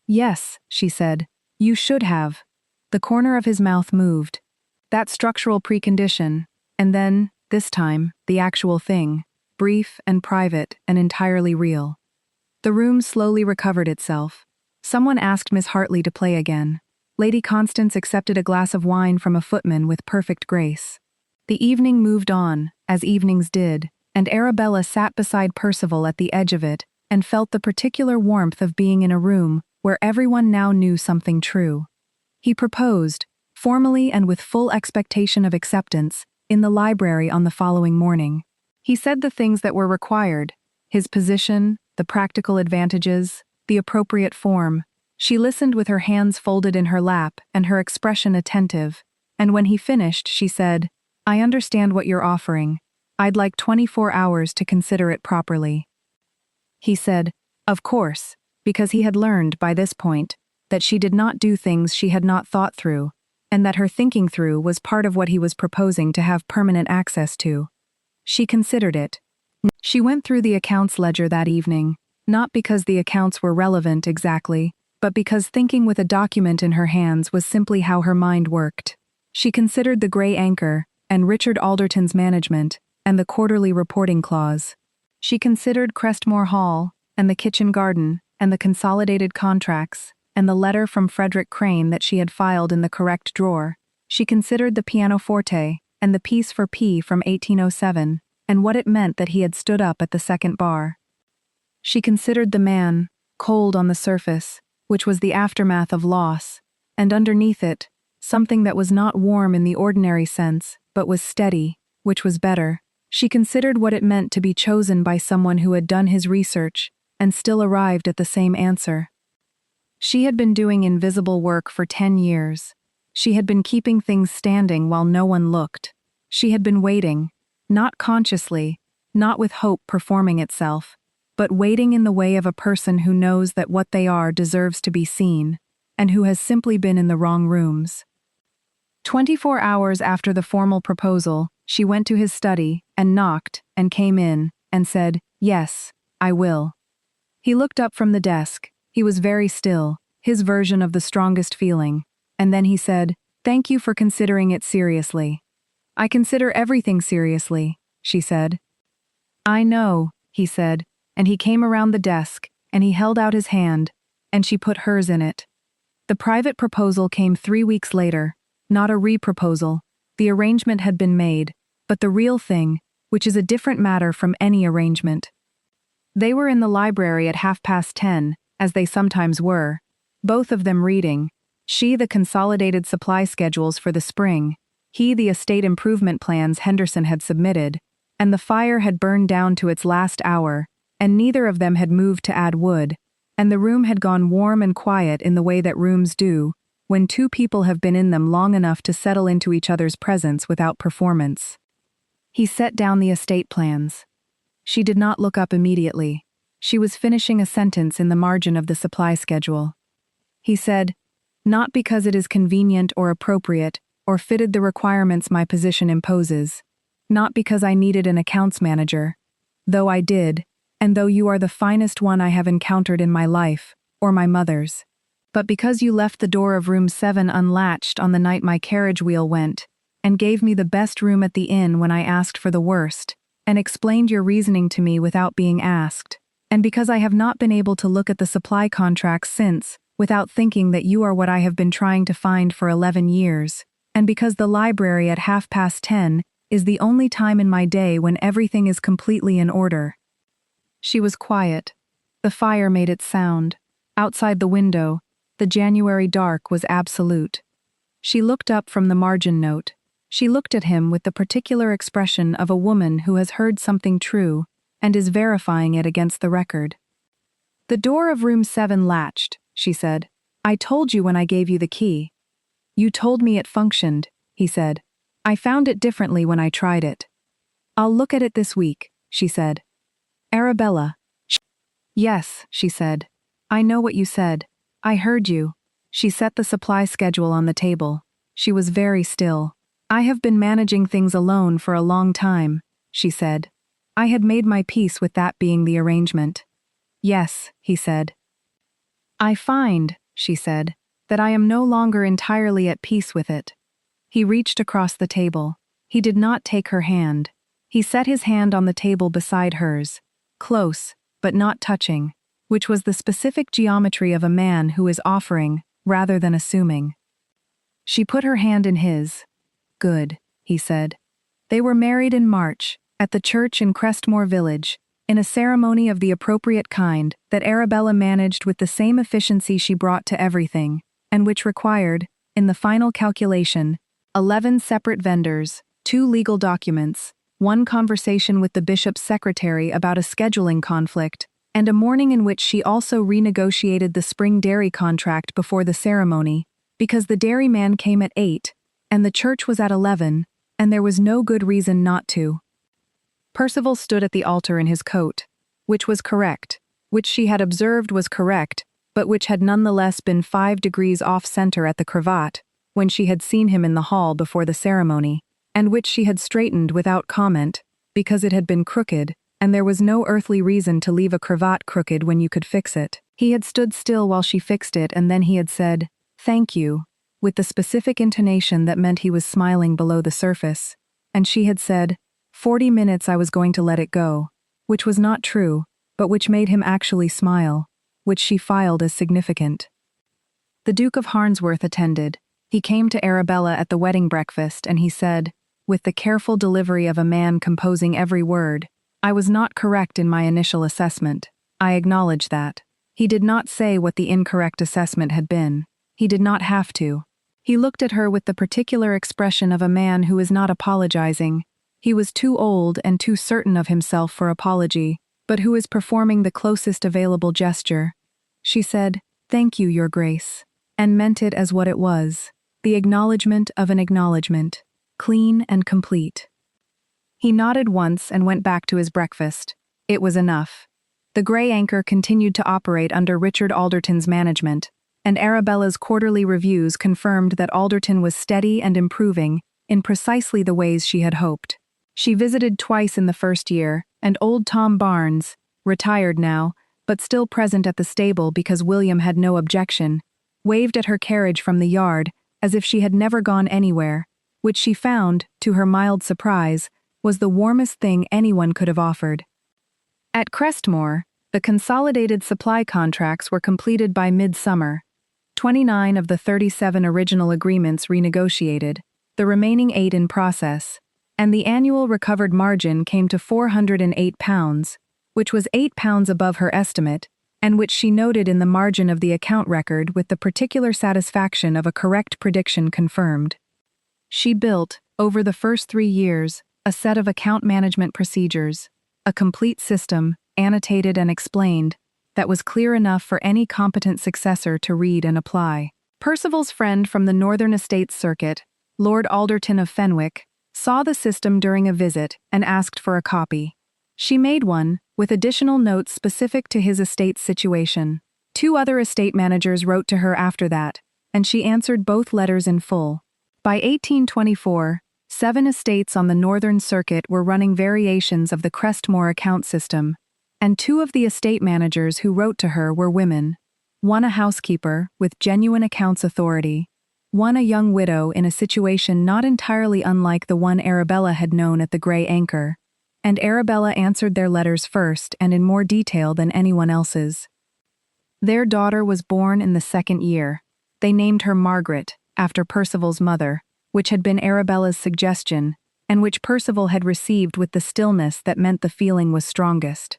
"Yes," she said, "you should have." The corner of his mouth moved. That structural precondition, and then, this time, the actual thing, brief and private and entirely real. The room slowly recovered itself. Someone asked Miss Hartley to play again. Lady Constance accepted a glass of wine from a footman with perfect grace. The evening moved on, as evenings did, and Arabella sat beside Percival at the edge of it and felt the particular warmth of being in a room where everyone now knew something true. He proposed, formally and with full expectation of acceptance, in the library on the following morning. He said the things that were required: his position, the practical advantages, the appropriate form. She listened with her hands folded in her lap and her expression attentive, and when he finished, she said, "I understand what you're offering. I'd like 24 hours to consider it properly." He said, "Of course," because he had learned, by this point, that she did not do things she had not thought through, and that her thinking through was part of what he was proposing to have permanent access to. She considered it. She went through the accounts ledger that evening, not because the accounts were relevant exactly, but because thinking with a document in her hands was simply how her mind worked. She considered the Grey Anchor, and Richard Alderton's management, and the quarterly reporting clause. She considered Crestmore Hall, and the kitchen garden, and the consolidated contracts, and the letter from Frederick Crane that she had filed in the correct drawer. She considered the pianoforte, and the piece for P from 1807, and what it meant that he had stood up at the second bar. She considered the man, cold on the surface, which was the aftermath of loss, and underneath it, something that was not warm in the ordinary sense, but was steady, which was better. She considered what it meant to be chosen by someone who had done his research, and still arrived at the same answer. She had been doing invisible work for 10 years. She had been keeping things standing while no one looked. She had been waiting, not consciously, not with hope performing itself, but waiting in the way of a person who knows that what they are deserves to be seen, and who has simply been in the wrong rooms. 24 hours after the formal proposal, she went to his study, and knocked, and came in, and said, "Yes, I will." He looked up from the desk. He was very still, his version of the strongest feeling, and then he said, "Thank you for considering it seriously." "I consider everything seriously," she said. "I know," he said, and he came around the desk, and he held out his hand, and she put hers in it. The private proposal came 3 weeks later, not a re-proposal. The arrangement had been made, but the real thing, which is a different matter from any arrangement. They were in the library at 10:30, as they sometimes were, both of them reading, she the consolidated supply schedules for the spring, he the estate improvement plans Henderson had submitted, and the fire had burned down to its last hour, and neither of them had moved to add wood, and the room had gone warm and quiet in the way that rooms do, when two people have been in them long enough to settle into each other's presence without performance. He set down the estate plans. She did not look up immediately. She was finishing a sentence in the margin of the supply schedule. He said, "Not because it is convenient or appropriate, or fitted the requirements my position imposes. Not because I needed an accounts manager, though I did, and though you are the finest one I have encountered in my life, or my mother's. But because you left the door of room 7 unlatched on the night my carriage wheel went, and gave me the best room at the inn when I asked for the worst, and explained your reasoning to me without being asked, and because I have not been able to look at the supply contracts since, without thinking that you are what I have been trying to find for 11 years, and because the library at 10:30 is the only time in my day when everything is completely in order." She was quiet. The fire made its sound. Outside the window, the January dark was absolute. She looked up from the margin note. She looked at him with the particular expression of a woman who has heard something true and is verifying it against the record. "The door of room 7 latched," she said. "I told you when I gave you the key." "You told me it functioned," he said. "I found it differently when I tried it." "I'll look at it this week," she said. "Arabella." "Yes," she said. "I know what you said. I heard you." She set the supply schedule on the table. She was very still. "I have been managing things alone for a long time," she said. "I had made my peace with that being the arrangement." "Yes," he said. "I find," she said, "that I am no longer entirely at peace with it." He reached across the table. He did not take her hand. He set his hand on the table beside hers, close, but not touching. which was the specific geometry of a man who is offering, rather than assuming. She put her hand in his. "Good," he said. They were married in March, at the church in Crestmore Village, in a ceremony of the appropriate kind that Arabella managed with the same efficiency she brought to everything, and which required, in the final calculation, 11 separate vendors, 2 legal documents, 1 conversation with the bishop's secretary about a scheduling conflict, and a morning in which she also renegotiated the spring dairy contract before the ceremony, because the dairyman came at 8, and the church was at 11, and there was no good reason not to. Percival stood at the altar in his coat, which was correct, which she had observed was correct, but which had nonetheless been 5 degrees off-center at the cravat, when she had seen him in the hall before the ceremony, and which she had straightened without comment, because it had been crooked, and there was no earthly reason to leave a cravat crooked when you could fix it. He had stood still while she fixed it, and then he had said, "Thank you," with the specific intonation that meant he was smiling below the surface, and she had said, 40 minutes I was going to let it go, which was not true, but which made him actually smile, which she filed as significant. The Duke of Harnsworth attended. He came to Arabella at the wedding breakfast, and he said, with the careful delivery of a man composing every word, "I was not correct in my initial assessment. I acknowledge that." He did not say what the incorrect assessment had been. He did not have to. He looked at her with the particular expression of a man who is not apologizing. He was too old and too certain of himself for apology, but who is performing the closest available gesture. She said, "Thank you, Your Grace," and meant it as what it was, the acknowledgement of an acknowledgement, clean and complete. He nodded once and went back to his breakfast. It was enough. The Grey Anchor continued to operate under Richard Alderton's management, and Arabella's quarterly reviews confirmed that Alderton was steady and improving in precisely the ways she had hoped. She visited twice in the first year, and old Tom Barnes, retired now, but still present at the stable because William had no objection, waved at her carriage from the yard as if she had never gone anywhere, which she found, to her mild surprise, was the warmest thing anyone could have offered. At Crestmore, the consolidated supply contracts were completed by midsummer, 29 of the 37 original agreements renegotiated, the remaining 8 in process, and the annual recovered margin came to £408, which was £8 above her estimate, and which she noted in the margin of the account record with the particular satisfaction of a correct prediction confirmed. She built, over the first 3 years, a set of account management procedures, a complete system, annotated and explained, that was clear enough for any competent successor to read and apply. Percival's friend from the Northern Estates Circuit, Lord Alderton of Fenwick, saw the system during a visit and asked for a copy. She made one, with additional notes specific to his estate's situation. 2 other estate managers wrote to her after that, and she answered both letters in full. By 1824, 7 estates on the Northern Circuit were running variations of the Crestmore account system, and 2 of the estate managers who wrote to her were women, one a housekeeper with genuine accounts authority, one a young widow in a situation not entirely unlike the one Arabella had known at the Grey Anchor, and Arabella answered their letters first and in more detail than anyone else's. Their daughter was born in the 2nd year. They named her Margaret, after Percival's mother, which had been Arabella's suggestion, and which Percival had received with the stillness that meant the feeling was strongest.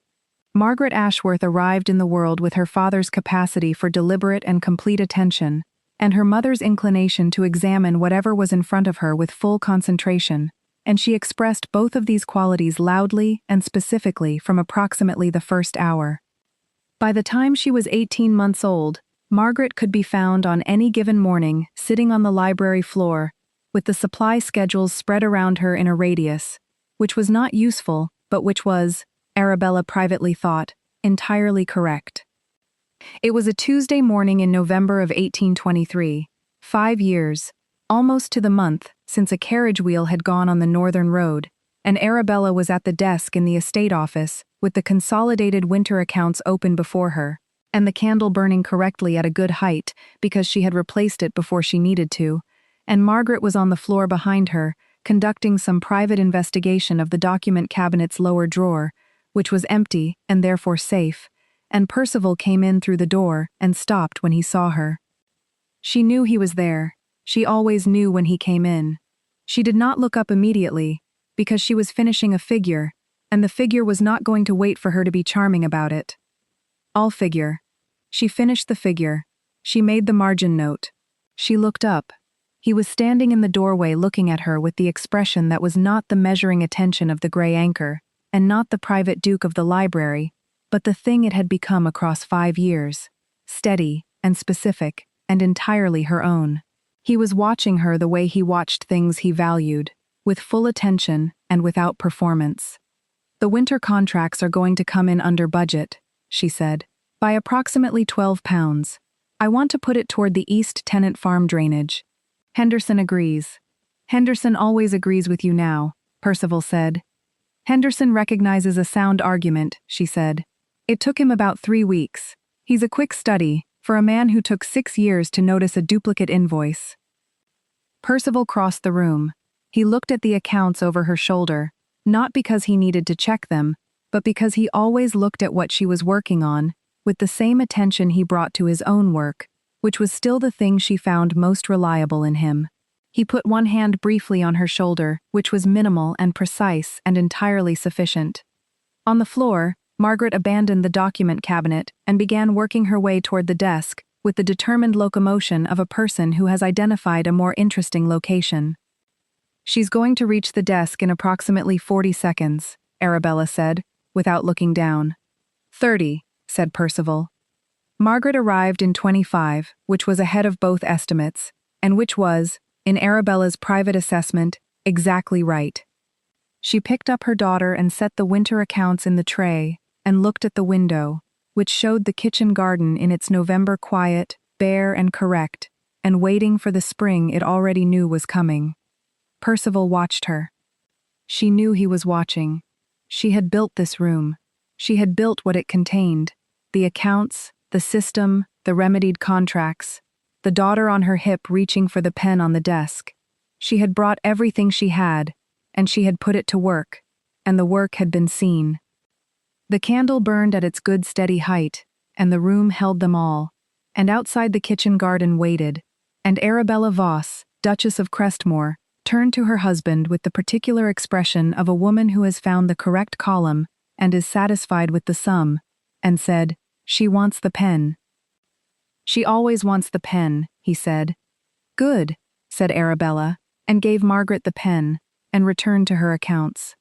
Margaret Ashworth arrived in the world with her father's capacity for deliberate and complete attention, and her mother's inclination to examine whatever was in front of her with full concentration, and she expressed both of these qualities loudly and specifically from approximately the first hour. By the time she was 18 months old, Margaret could be found on any given morning sitting on the library floor, with the supply schedules spread around her in a radius, which was not useful, but which was, Arabella privately thought, entirely correct. It was a Tuesday morning in November of 1823, 5 years, almost to the month, since a carriage wheel had gone on the northern road, and Arabella was at the desk in the estate office with the consolidated winter accounts open before her, and the candle burning correctly at a good height because she had replaced it before she needed to, and Margaret was on the floor behind her, conducting some private investigation of the document cabinet's lower drawer, which was empty and therefore safe, and Percival came in through the door and stopped when he saw her. She knew he was there. She always knew when he came in. She did not look up immediately, because she was finishing a figure, and the figure was not going to wait for her to be charming about it. All figure. She finished the figure. She made the margin note. She looked up. He was standing in the doorway looking at her with the expression that was not the measuring attention of the gray anchor, and not the private duke of the library, but the thing it had become across 5 years, steady and specific and entirely her own. He was watching her the way he watched things he valued, with full attention and without performance. "The winter contracts are going to come in under budget," she said, "by approximately £12. I want to put it toward the East Tenant Farm drainage." Henderson agrees. "Henderson always agrees with you now," Percival said. "Henderson recognizes a sound argument," she said. "It took him about 3 weeks. He's a quick study, for a man who took 6 years to notice a duplicate invoice." Percival crossed the room. He looked at the accounts over her shoulder, not because he needed to check them, but because he always looked at what she was working on, with the same attention he brought to his own work, which was still the thing she found most reliable in him. He put one hand briefly on her shoulder, which was minimal and precise and entirely sufficient. On the floor, Margaret abandoned the document cabinet and began working her way toward the desk with the determined locomotion of a person who has identified a more interesting location. "She's going to reach the desk in approximately 40 seconds, Arabella said, without looking down. 30, said Percival. Margaret arrived in 25, which was ahead of both estimates, and which was, in Arabella's private assessment, exactly right. She picked up her daughter and set the winter accounts in the tray, and looked at the window, which showed the kitchen garden in its November quiet, bare and correct, and waiting for the spring it already knew was coming. Percival watched her. She knew he was watching. She had built this room. She had built what it contained: the accounts, the system, the remedied contracts, the daughter on her hip reaching for the pen on the desk. She had brought everything she had, and she had put it to work, and the work had been seen. The candle burned at its good steady height, and the room held them all, and outside the kitchen garden waited, and Arabella Voss, Duchess of Crestmore, turned to her husband with the particular expression of a woman who has found the correct column and is satisfied with the sum, and said, "She wants the pen." "She always wants the pen," he said. "Good," said Arabella, and gave Margaret the pen, and returned to her accounts.